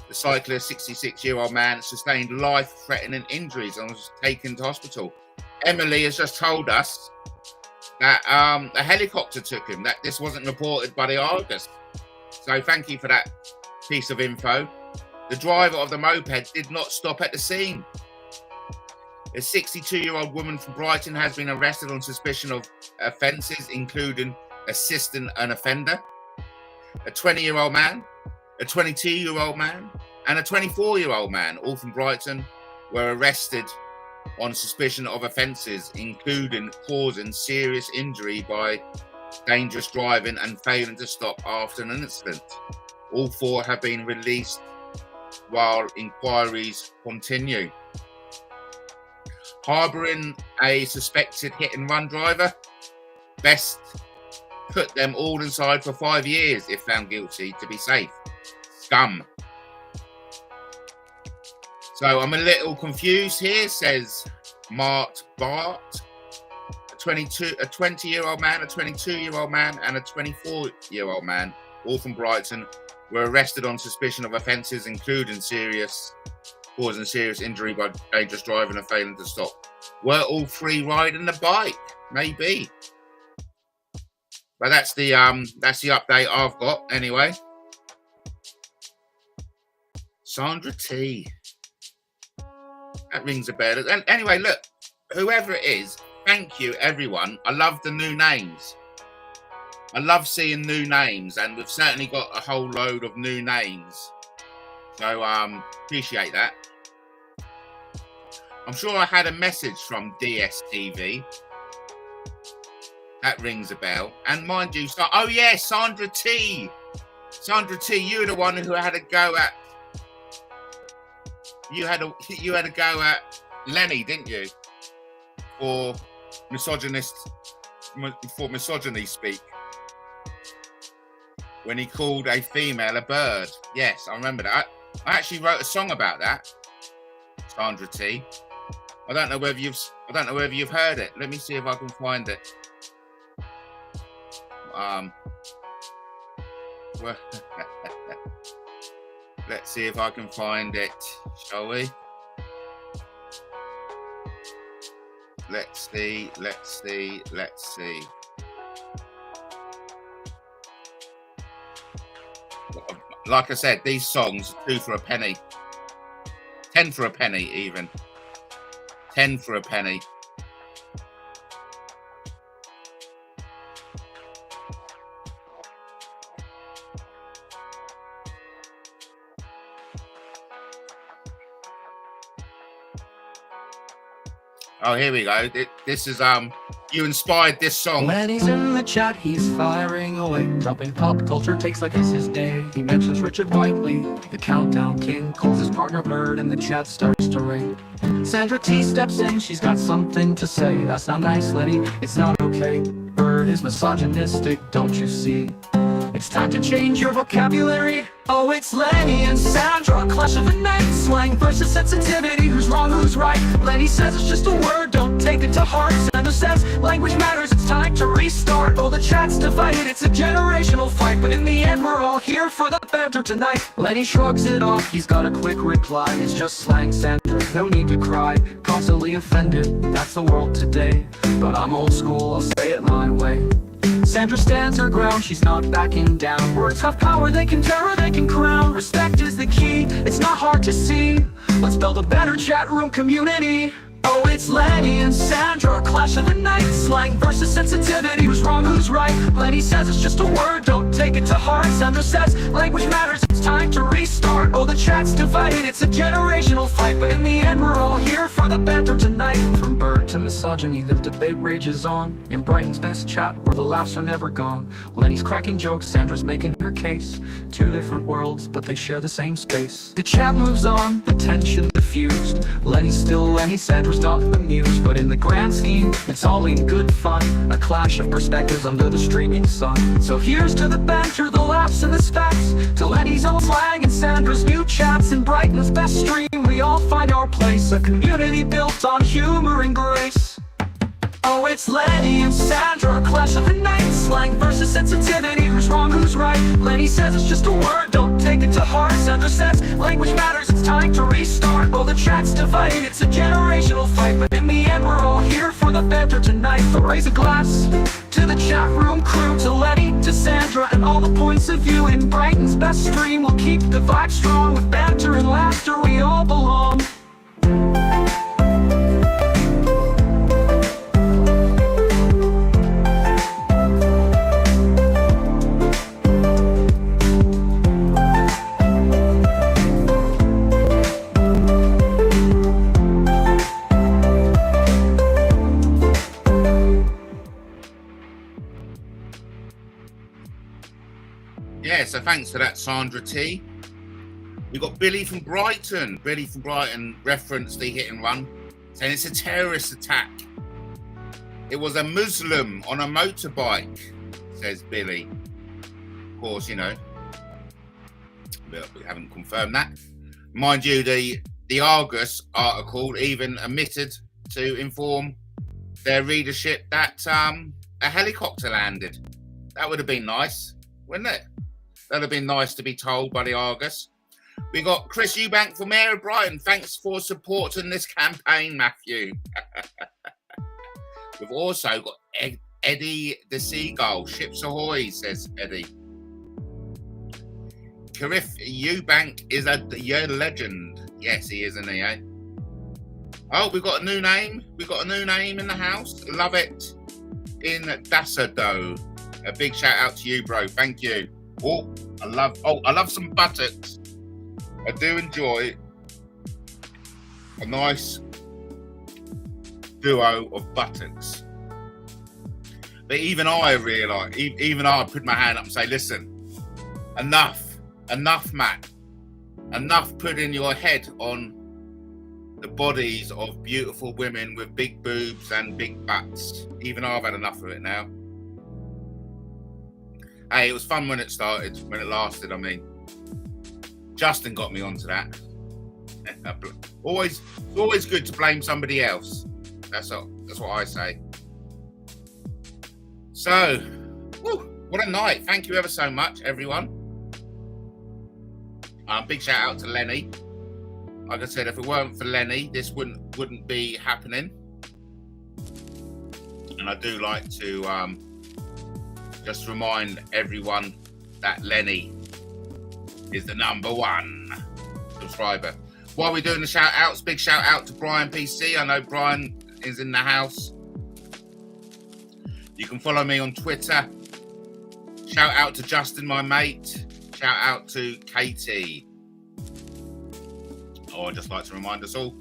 The cyclist, 66-year-old man, sustained life-threatening injuries and was taken to hospital. Emily has just told us that a helicopter took him, that this wasn't reported by the Argus. So thank you for that piece of info. The driver of the moped did not stop at the scene. A 62-year-old woman from Brighton has been arrested on suspicion of offences, including assisting an offender. A 20-year-old man, a 22-year-old man, and a 24-year-old man, all from Brighton, were arrested on suspicion of offences, including causing serious injury by dangerous driving and failing to stop after an incident. All 4 have been released while inquiries continue. Harbouring a suspected hit-and-run driver, best put them all inside for 5 years if found guilty to be safe. Scum. So I'm a little confused here, says Mart Bart. A 20-year-old man, a 22-year-old man, and a 24-year-old man, all from Brighton, were arrested on suspicion of offences, including causing serious injury by dangerous driving and failing to stop. Were all 3 riding the bike? Maybe. But that's the update I've got anyway. Sandra T. That rings a bell. And anyway, look, whoever it is, thank you, everyone. I love the new names. I love seeing new names, and we've certainly got a whole load of new names. So appreciate that. I'm sure I had a message from DSTV. That rings a bell. And mind you, oh yeah, Sandra T. Sandra T, you were the one who had a go at. You had a go at Lenny, didn't you? For misogyny speak. When he called a female a bird. Yes, I remember that. I actually wrote a song about that. Sandra T. I don't know whether you've heard it. Let me see if I can find it. Well, let's see if I can find it, shall we? Let's see. Like I said, these songs, 2 for a penny. 10 for a penny, even. 10 for a penny. Oh, here we go. This is you inspired this song. When he's in the chat, he's firing away. Dropping pop culture takes like it's his day. He mentions Richard Whiteley, the countdown king. Calls his partner Bird and the chat starts to ring. Sandra T steps in, she's got something to say. That's not nice, Lenny, it's not okay. Bird is misogynistic, don't you see? It's time to change your vocabulary. Oh, it's Lenny and Sandra, clash of the night. Slang versus sensitivity, who's wrong, who's right? Lenny says it's just a word, don't take it to heart. Sandra says language matters, it's time to restart. Oh, the chat's divided, it's a generational fight, but in the end we're all here for the banter tonight. Lenny shrugs it off, he's got a quick reply. It's just slang, Sandra, no need to cry. Constantly offended, that's the world today. But I'm old school, I'll say it my way. Sandra stands her ground, she's not backing down. Words have power, they can terror, they can crown. Respect is the key, it's not hard to see. Let's build a better chat room community. Oh, it's Lenny and Sandra, clash of the night. Slang versus sensitivity, who's wrong, who's right? Lenny says it's just a word, don't take it to heart. Sandra says language matters, it's time to restart. Oh, the chat's divided, it's a generational fight, but in the end we're all here for the banter tonight. From Bird to misogyny, the debate rages on. In Brighton's best chat, where the laughs are never gone. Lenny's cracking jokes, Sandra's making her case. 2 different worlds, but they share the same space. The chat moves on, the tension diffused. Lenny's still Lenny, Sandra's not amused, but in the grand scheme, it's all in good fun. A clash of perspectives under the streaming sun. So here's to the banter, the laughs and the stacks. To Lenny's old slang and Sandra's new chats. In Brighton's best stream, we all find our place. A community built on humor and grace. Oh, it's Lenny and Sandra, clash of the night. Slang versus sensitivity, who's wrong, who's right? Lenny says it's just a word, don't take it to heart. Sandra says language matters, it's time to restart. Oh, the chat's divided, it's a generational fight, but in the end we're all here for the banter tonight. So raise a glass to the chat room crew, to Lenny, to Sandra, and all the points of view. In Brighton's best stream, we'll keep the vibe strong. With banter and laughter, we all belong. Yeah, so thanks for that, Sandra T. We got Billy from Brighton. Billy from Brighton referenced the hit and run, saying it's a terrorist attack. It was a Muslim on a motorbike, says Billy. Of course, you know, but we haven't confirmed that. Mind you, the Argus article even omitted to inform their readership that a helicopter landed. That would have been nice, wouldn't it? That would have been nice to be told by the Argus. We got Chris Eubank for Mayor of Brighton. Thanks for supporting this campaign, Matthew. We've also got Eddie the Seagull. Ships ahoy, says Eddie. Chris Eubank is a legend. Yes, he is, isn't he, eh? Oh, we've got a new name. We've got a new name in the house. Love it. In Dasado. A big shout out to you, bro. Thank you. I love some buttocks. I do enjoy a nice duo of buttocks. But even I realise, even I put my hand up and say, listen, enough, Matt. Enough putting your head on the bodies of beautiful women with big boobs and big butts. Even I've had enough of it now. Hey, it was fun when it started, when it lasted, I mean. Justin got me onto that. Always good to blame somebody else. That's what I say. So, what a night. Thank you ever so much, everyone. Big shout out to Lenny. Like I said, if it weren't for Lenny, this wouldn't be happening. And I do like to just remind everyone that Lenny is the #1 subscriber. While we're doing the shout outs, big shout out to Brian PC. I know Brian is in the house. You can follow me on Twitter. Shout out to Justin, my mate. Shout out to Katie. Oh, I'd just like to remind us all,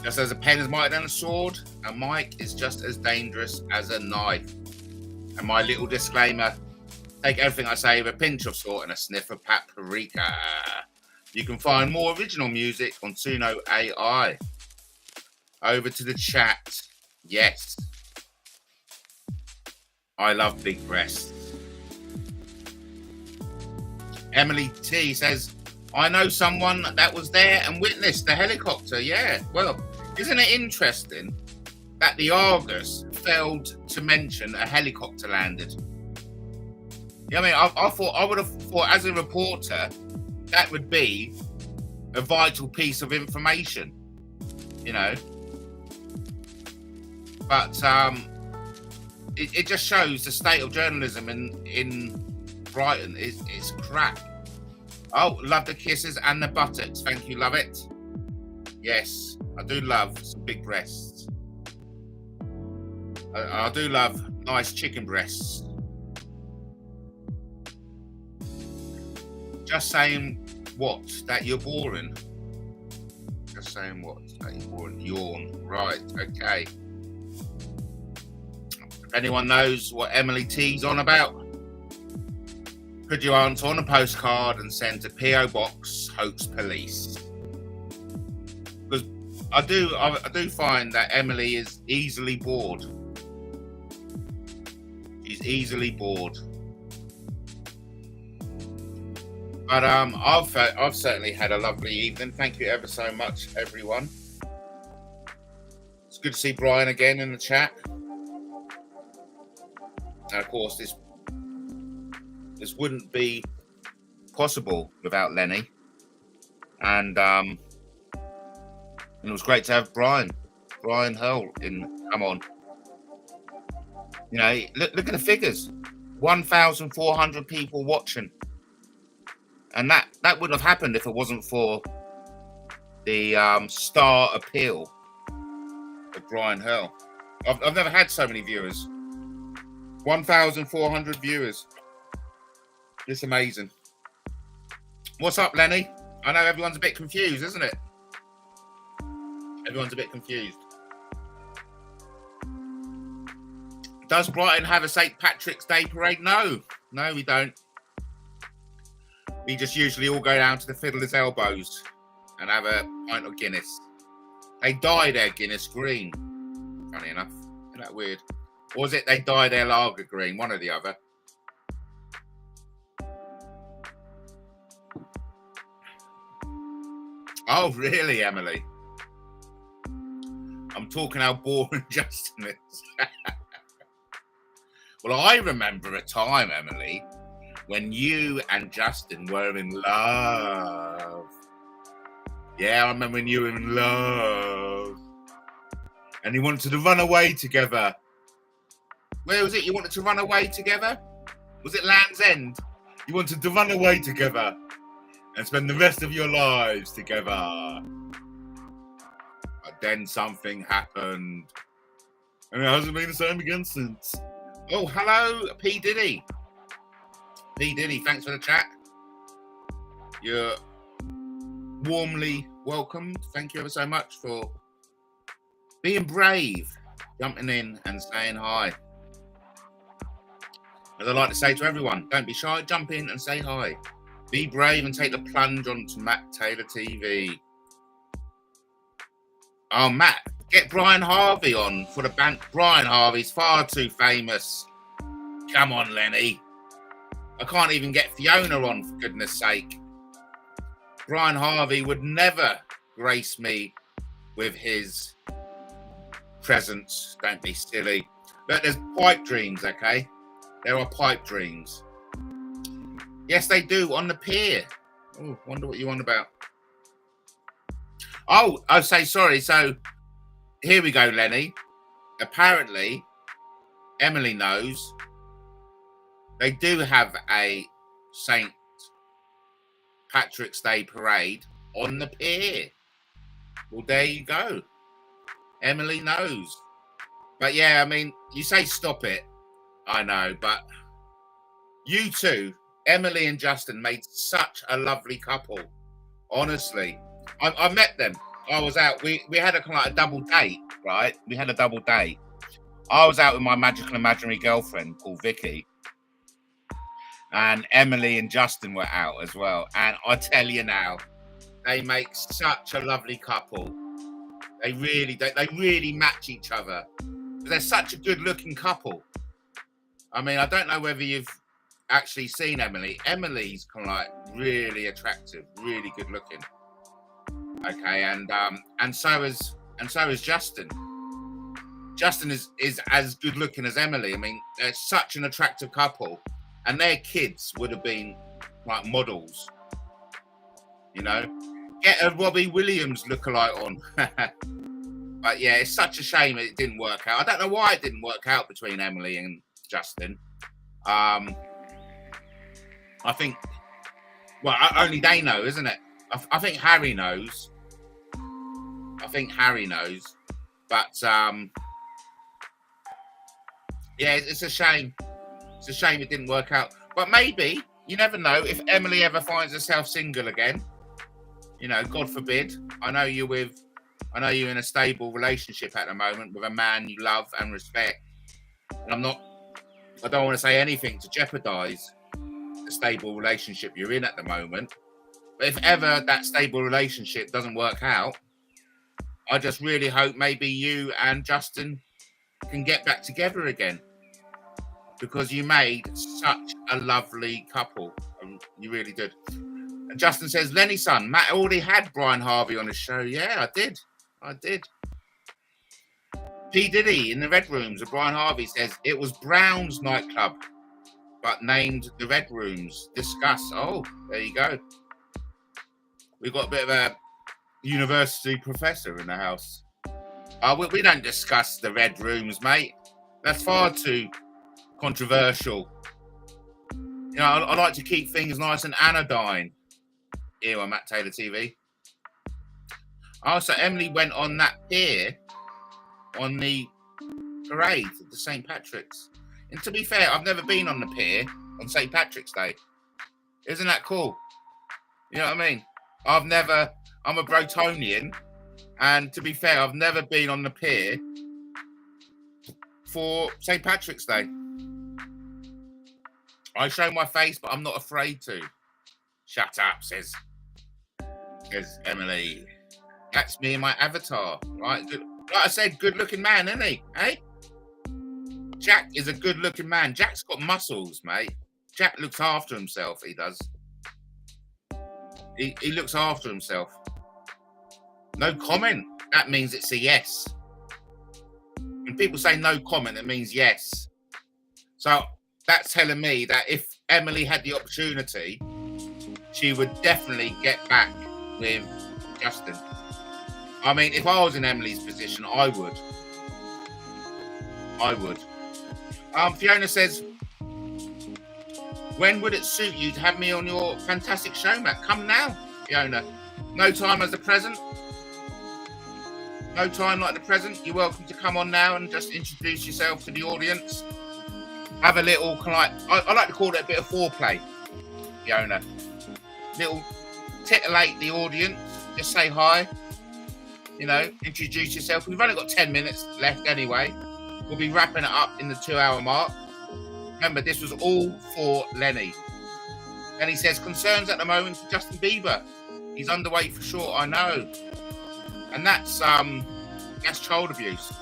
just as a pen is mightier than a sword, a mic is just as dangerous as a knife. And my little disclaimer, take everything I say with a pinch of salt and a sniff of paprika. You can find more original music on Suno AI. Over to the chat. Yes. I love big breasts. Emily T says, I know someone that was there and witnessed the helicopter. Yeah, well, isn't it interesting that the Argus failed to mention a helicopter landed? Yeah, I mean, I would have thought as a reporter, that would be a vital piece of information, you know. But it just shows the state of journalism in Brighton is crap. Oh, love the kisses and the buttocks. Thank you, love it. Yes, I do love some big breasts. I do love nice chicken breasts. Just saying what? That you're boring. Just saying what? That you're boring. Yawn. Right, okay. If anyone knows what Emily T's on about, could you answer on a postcard and send to P.O. Box, Hoax Police? Because I do find that Emily is easily bored. She's easily bored. But I've certainly had a lovely evening. Thank you ever so much, everyone. It's good to see Brian again in the chat. And of course, this wouldn't be possible without Lenny. And it was great to have Brian Hurle come on. You know, look at the figures. 1,400 people watching. And that wouldn't have happened if it wasn't for the star appeal of Brian Hurle. I've never had so many viewers. 1,400 viewers. It's amazing. What's up, Lenny? I know everyone's a bit confused, isn't it? Everyone's a bit confused. Does Brighton have a St. Patrick's Day parade? No, we don't. We just usually all go down to the Fiddler's Elbows and have a pint of Guinness. They dye their Guinness green, funny enough. Isn't that weird? Or was it they dye their lager green? One or the other. Oh, really, Emily? I'm talking how boring Justin is. Well, I remember a time, Emily, when you and Justin were in love. Yeah, I remember when you were in love. And you wanted to run away together. Where was it? You wanted to run away together? Was it Land's End? You wanted to run away together and spend the rest of your lives together. But then something happened. And it hasn't been the same again since. Oh, hello, P. Diddy. P. Diddy, thanks for the chat. You're warmly welcomed. Thank you ever so much for being brave, jumping in and saying hi. As I like to say to everyone, don't be shy, jump in and say hi. Be brave and take the plunge onto MattTaylorTV. Oh, Matt, get Brian Harvey on for the band. Brian Harvey's far too famous. Come on, Lenny. I can't even get Fiona on, for goodness sake. Brian Harvey would never grace me with his presence. Don't be silly. But there's pipe dreams, okay? There are pipe dreams. Yes, they do, on the pier. Oh, wonder what you're on about. Oh, I say sorry. So here we go, Lenny. Apparently, Emily knows they do have a St. Patrick's Day parade on the pier. Well, there you go. Emily knows. But yeah, I mean, you say stop it. I know, but you two, Emily and Justin, made such a lovely couple. Honestly, I met them. I was out. We had a double date, right? We had a double date. I was out with my magical imaginary girlfriend called Vicky, and Emily and Justin were out as well. And I tell you now, they make such a lovely couple. They really match each other. They're such a good-looking couple. I mean, I don't know whether you've actually seen Emily. Emily's kind of like really attractive, really good-looking. Okay, and so is Justin. Justin is as good-looking as Emily. I mean, they're such an attractive couple, and their kids would have been like models. You know, get a Robbie Williams lookalike on. But yeah, it's such a shame it didn't work out. I don't know why it didn't work out between Emily and Justin. I think, well, only they know, isn't it? I think Harry knows. But yeah, it's a shame. It's a shame it didn't work out. But maybe, you never know, if Emily ever finds herself single again, you know, God forbid. I know you're in a stable relationship at the moment with a man you love and respect. And I don't want to say anything to jeopardize the stable relationship you're in at the moment. But if ever that stable relationship doesn't work out, I just really hope maybe you and Justin can get back together again, because you made such a lovely couple. You really did. And Justin says, Lenny son, Matt already had Brian Harvey on his show. Yeah, I did. P. Diddy in the Red Rooms of Brian Harvey says it was Brown's nightclub, but named the Red Rooms. Discuss. Oh, there you go. We've got a bit of a university professor in the house. We don't discuss the Red Rooms, mate. That's far too controversial. You know, I like to keep things nice and anodyne here on MattTaylorTV. Also, Emily went on that pier on the parade of the St. Patrick's. And to be fair, I've never been on the pier on St. Patrick's Day. Isn't that cool? You know what I mean? I'm a Brotonian, and to be fair, I've never been on the pier for St. Patrick's Day. I show my face, but I'm not afraid to. Shut up, says Emily. That's me and my avatar, right? Good. Like I said, good-looking man, isn't he? Hey? Jack is a good-looking man. Jack's got muscles, mate. Jack looks after himself, he does. He looks after himself. No comment. That means it's a yes. When people say no comment, it means yes. So that's telling me that if Emily had the opportunity, she would definitely get back with Justin. I mean, if I was in Emily's position, I would. Fiona says, when would it suit you to have me on your fantastic show, Matt? Come now, Fiona. No time as the present. No time like the present. You're welcome to come on now and just introduce yourself to the audience. Have a little, I like to call it a bit of foreplay, Fiona. Little titillate the audience. Just say hi. You know, introduce yourself. We've only got 10 minutes left anyway. We'll be wrapping it up in the 2-hour mark. Remember, this was all for Lenny. And he says, concerns at the moment for Justin Bieber. He's underweight for sure, I know. And that's child abuse.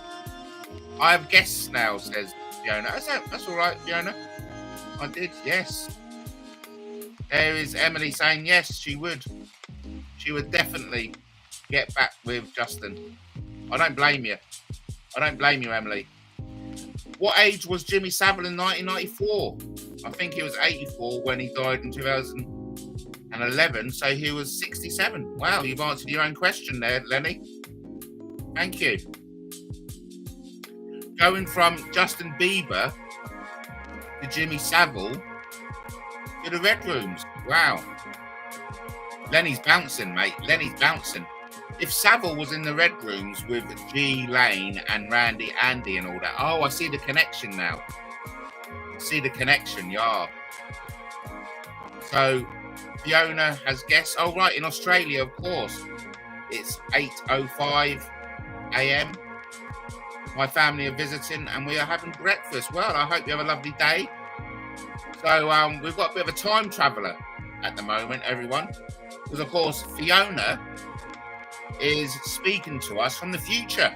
I have guests now, says Fiona. That's all right, Fiona. I did, yes. There is Emily saying, yes, she would. She would definitely get back with Justin. I don't blame you. I don't blame you, Emily. What age was Jimmy Savile in 1994? I think he was 84 when he died in 2011, so he was 67. Wow, you've answered your own question there, Lenny. Thank you. Going from Justin Bieber to Jimmy Savile to the Red Rooms. Wow. Lenny's bouncing, mate. Lenny's bouncing. If Savile was in the Red Rooms with G Lane and Randy Andy and all that. Oh, I see the connection now. See the connection, yeah. So Fiona has guessed. Oh, right, in Australia, of course. It's 8:05 a.m. My family are visiting and we are having breakfast. Well, I hope you have a lovely day. So we've got a bit of a time traveller at the moment, everyone. Because, of course, Fiona is speaking to us from the future.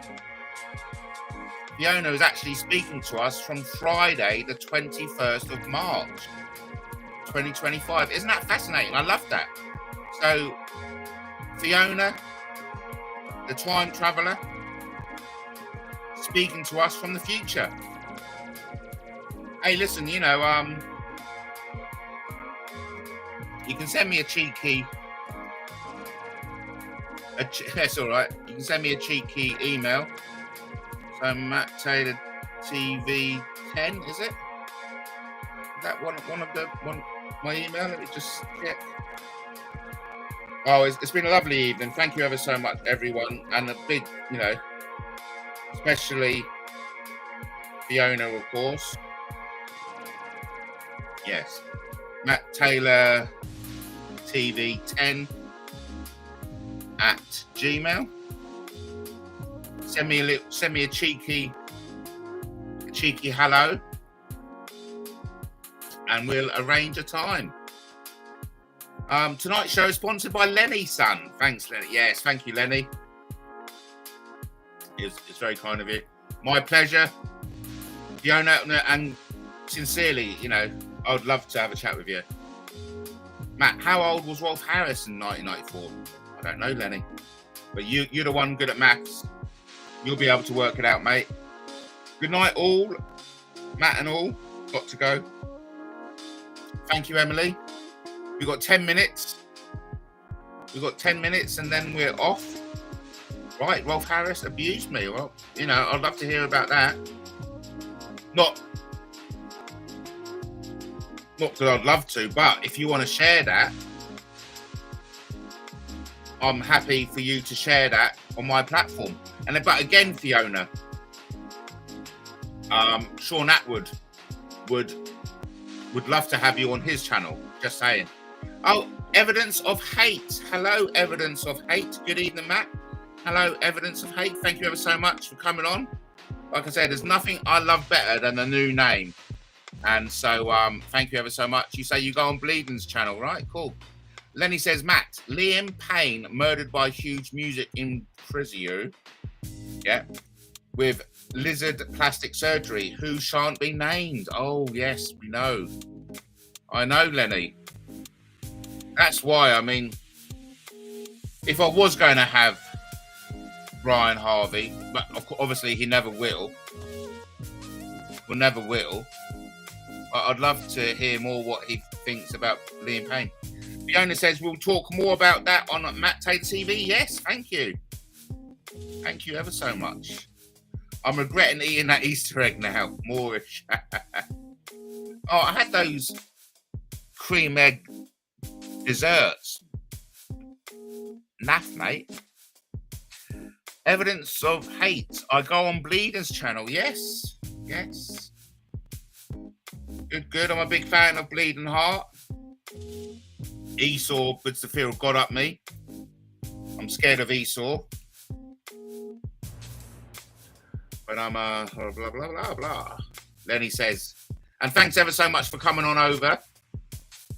Fiona is actually speaking to us from Friday, the 21st of March, 2025. Isn't that fascinating? I love that. So, Fiona, the time traveller, speaking to us from the future. Hey, listen, you know, you can send me a cheeky... That's all right. You can send me a cheeky email. So MattTaylorTV 10, is it? Is that one my email? Let me just check. Oh, it's been a lovely evening. Thank you ever so much, everyone, and a big, you know, especially Fiona, of course. Yes, MattTaylorTV 10. at Gmail. Send me a cheeky hello, and we'll arrange a time. Tonight's show is sponsored by Lenny, son. Thanks, Lenny. Yes, thank you, Lenny. It's very kind of you. My pleasure, Fiona, and sincerely, you know, I would love to have a chat with you. Matt, how old was Rolf Harris in 1994? I don't know, Lenny. But you're the one good at maths. You'll be able to work it out, mate. Good night, all. Matt and all. Got to go. Thank you, Emily. We've got 10 minutes. We've got 10 minutes and then we're off. Right, Rolf Harris abused me. Well, you know, I'd love to hear about that. Not that I'd love to, but if you want to share that, I'm happy for you to share that on my platform. And but again, Fiona, Sean Atwood would love to have you on his channel. Just saying. Oh, Evidence of Hate. Hello, Evidence of Hate. Good evening, Matt. Hello, Evidence of Hate. Thank you ever so much for coming on. Like I said, there's nothing I love better than a new name. And so, thank you ever so much. You say you go on Bleeding's channel, right? Cool. Lenny says, Matt, Liam Payne murdered by huge music in prison. Yeah. With lizard plastic surgery. Who shan't be named? Oh, yes, we know. I know, Lenny. That's why, I mean, if I was going to have Brian Harvey, but obviously he never will. Will never will. I'd love to hear more what he thinks about Liam Payne. Fiona says we'll talk more about that on MattTaylorTV. Yes, thank you. Thank you ever so much. I'm regretting eating that Easter egg now. Moorish. Oh, I had those cream egg desserts. Naff, mate. Evidence of Hate. I go on Bleeding's channel. Yes. Yes. Good. I'm a big fan of Bleeding Heart. Esau puts the fear of God up me. I'm scared of Esau. But I'm blah, blah, blah, blah. Lenny says, And thanks ever so much for coming on over.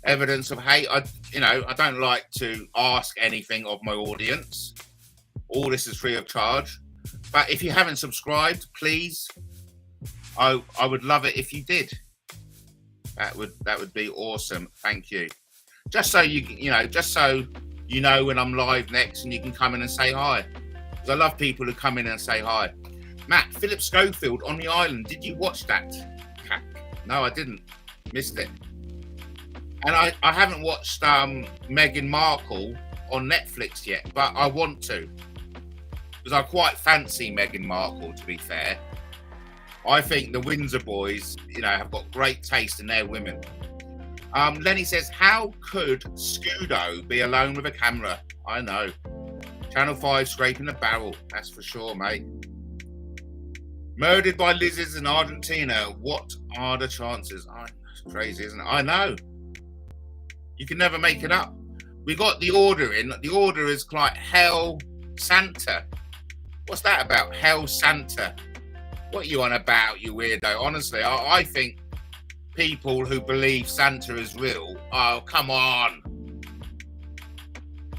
Evidence of Hate. I don't like to ask anything of my audience. All this is free of charge. But if you haven't subscribed, please, I would love it if you did. That would be awesome. Thank you. Just so you know when I'm live next, and you can come in and say hi. Because I love people who come in and say hi. Matt, Philip Schofield on the island. Did you watch that? No, I didn't. Missed it. And I haven't watched Meghan Markle on Netflix yet, but I want to. Because I quite fancy Meghan Markle, to be fair. I think the Windsor boys, have got great taste in their women. Lenny says, how could Scudo be alone with a camera? I know. Channel 5 scraping the barrel. That's for sure, mate. Murdered by lizards in Argentina. What are the chances? It's crazy, isn't it? I know. You can never make it up. We got the order in. The order is like Hell Santa. What's that about? Hell Santa. What are you on about, you weirdo? Honestly, I think people who believe Santa is real, oh, come on.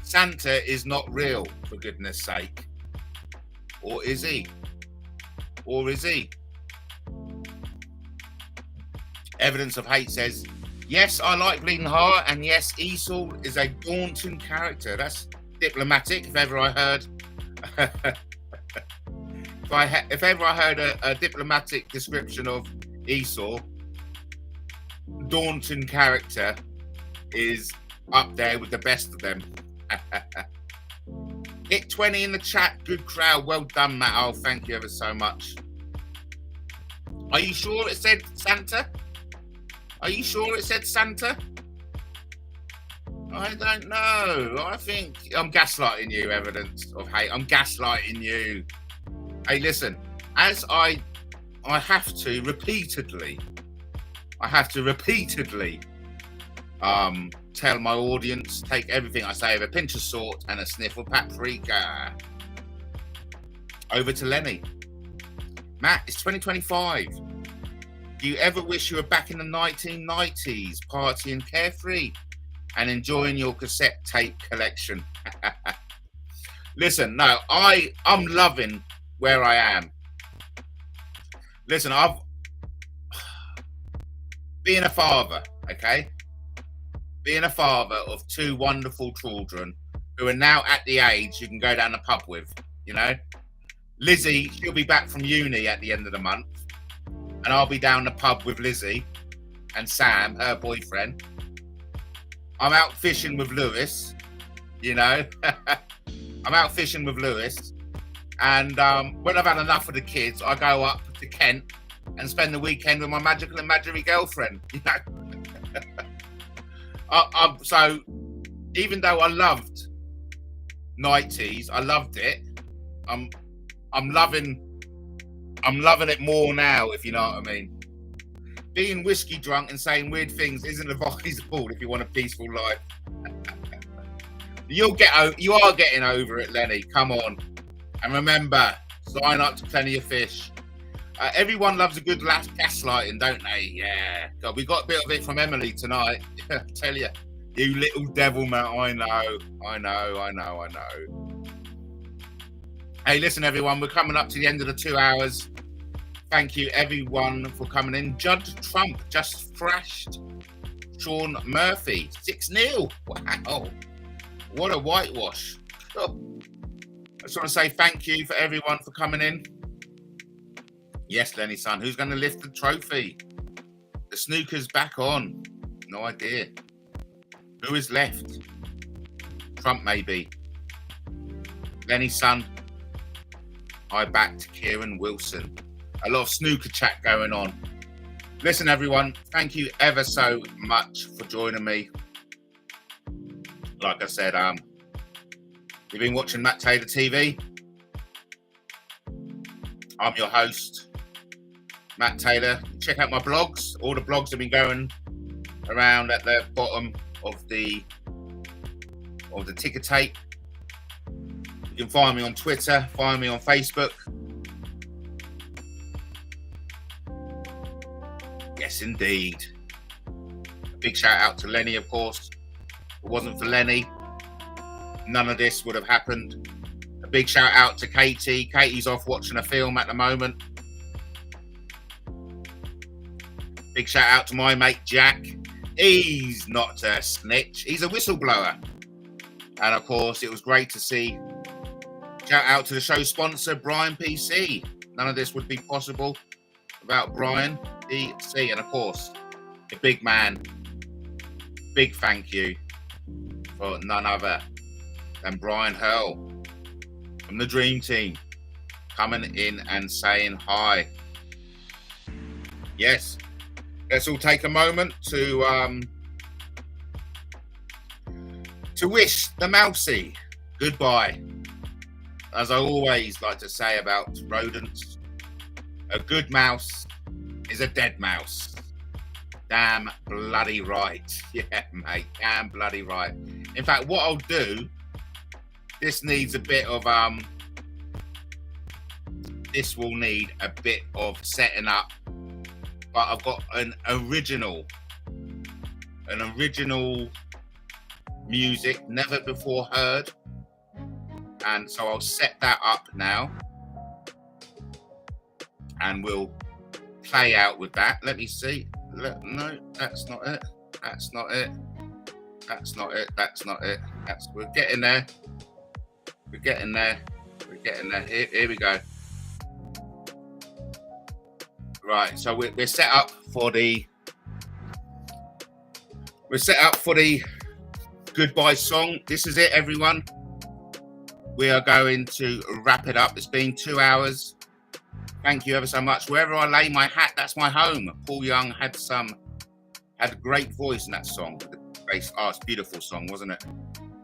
Santa is not real, for goodness sake. Or is he? Or is he? Evidence of Hate says, yes, I like Bleeding Heart, and yes, Esau is a daunting character. That's diplomatic, if ever I heard. If ever I heard a diplomatic description of Esau, daunting character is up there with the best of them. Hit 20 in the chat. Good crowd. Well done, Matt. Oh, thank you ever so much. Are you sure it said Santa? Are you sure it said Santa? I don't know. I think I'm gaslighting you, Evidence of Hate. I'm gaslighting you. Hey, listen, as I have to repeatedly tell my audience, take everything I say with a pinch of salt and a sniff of paprika. Over to Lenny. Matt, it's 2025. Do you ever wish you were back in the 1990s, partying carefree and enjoying your cassette tape collection? Listen, no, I'm loving where I am. Listen, being a father, okay? Being a father of two wonderful children who are now at the age you can go down the pub with, Lizzie, she'll be back from uni at the end of the month, and I'll be down the pub with Lizzie and Sam, her boyfriend. I'm out fishing with Lewis, I'm out fishing with Lewis. And when I've had enough of the kids, I go up to Kent and spend the weekend with my magical and imaginary girlfriend. So even though I loved 90s, I loved it. I'm loving it more now, if you know what I mean. Being whiskey drunk and saying weird things isn't advisable if you want a peaceful life. You are getting over it, Lenny. Come on. And remember, sign up to Plenty of Fish. Everyone loves a good gaslighting, don't they? Yeah. God, we got a bit of it from Emily tonight. I tell you, you little devil, man. I know. Hey, listen, everyone. We're coming up to the end of the 2 hours. Thank you, everyone, for coming in. Judge Trump just thrashed Sean Murphy 6-0. Wow. What a whitewash. Oh. I just want to say thank you for everyone for coming in. Yes, Lenny, son. Who's going to lift the trophy? The snooker's back on. No idea. Who is left? Trump, maybe. Lenny, son. I backed Kieran Wilson. A lot of snooker chat going on. Listen, everyone. Thank you ever so much for joining me. Like I said, you've been watching Matt Taylor TV. I'm your host, Matt Taylor. Check out my blogs. All the blogs have been going around at the bottom of the ticker tape. You can find me on Twitter, find me on Facebook. Yes, Yes, indeed. A big shout out to Lenny, of course. If it wasn't for Lenny, none of this would have happened. A big shout out to Katie. Katie's off watching a film at the moment. Big shout out to my mate Jack. He's not a snitch. He's a whistleblower. And of course, it was great to see. Shout out to the show sponsor, Brian PC. None of this would be possible without Brian PC. And of course, the big man. Big thank you for none other than Brian Hurle from the Dream Team coming in and saying hi. Yes, let's all take a moment to wish the mousey goodbye. As I always like to say about rodents, a good mouse is a dead mouse. Damn bloody right. Yeah, mate, damn bloody right. In fact, what I'll do, this needs a bit of, this will need a bit of setting up, but I've got an original music, never before heard. And so I'll set that up now and we'll play out with that. Let me see. No, that's not it. That's not it. That's not it. That's not it. We're getting there. We're getting there. We're getting there. Here we go. Right, so we're set up for the goodbye song. This is it, everyone. We are going to wrap it up. It's been 2 hours. Thank you ever so much. Wherever I lay my hat, that's my home. Paul Young had a great voice in that song. It's a beautiful song, wasn't it?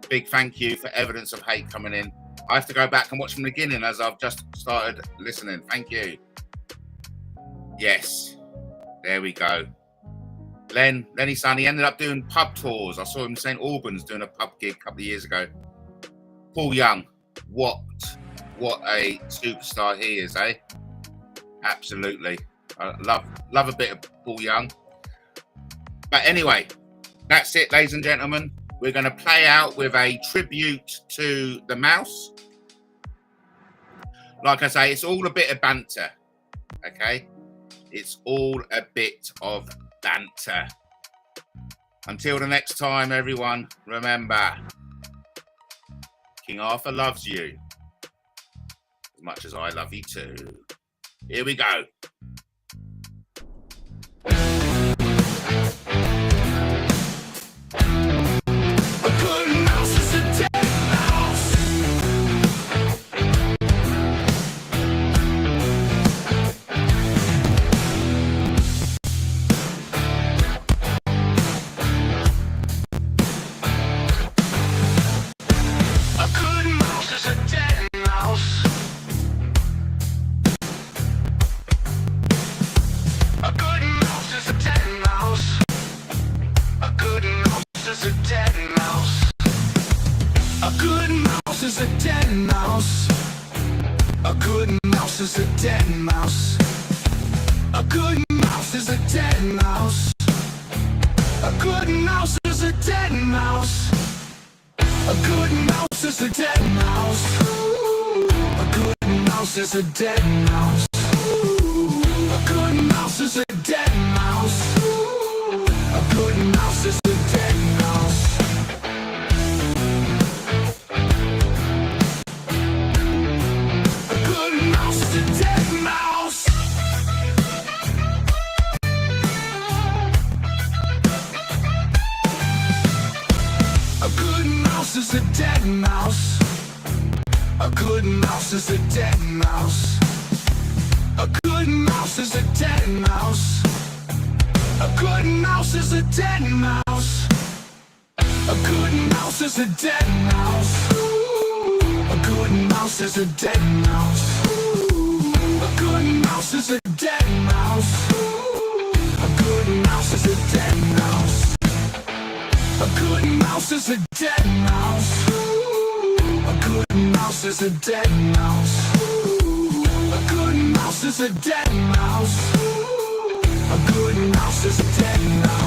Big thank you for Evidence of Hate coming in. I have to go back and watch from the beginning as I've just started listening. Thank you. Yes, there we go. Lenny Zany ended up doing pub tours. I saw him in St. Albans doing a pub gig a couple of years ago. Paul Young, what a superstar he is, eh? Absolutely. I love a bit of Paul Young. But anyway, that's it, ladies and gentlemen. We're going to play out with a tribute to the mouse. Like I say, it's all a bit of banter, okay? It's all a bit of banter. Until the next time, everyone, remember, King Arthur loves you as much as I love you too. Here we go. Is a dead mouse. A good mouse is a dead mouse. A good mouse is a dead mouse. A good mouse is a dead mouse. A good mouse is a dead mouse. A good mouse is a dead mouse. A good mouse is a dead mouse. A good mouse is a dead mouse. A good mouse is a dead mouse. A good mouse is a dead mouse. A good mouse is a dead mouse. A good mouse is a dead mouse. A good mouse is a dead mouse. A good mouse is a dead mouse. A good mouse is a dead mouse. A good mouse isn't dead, no.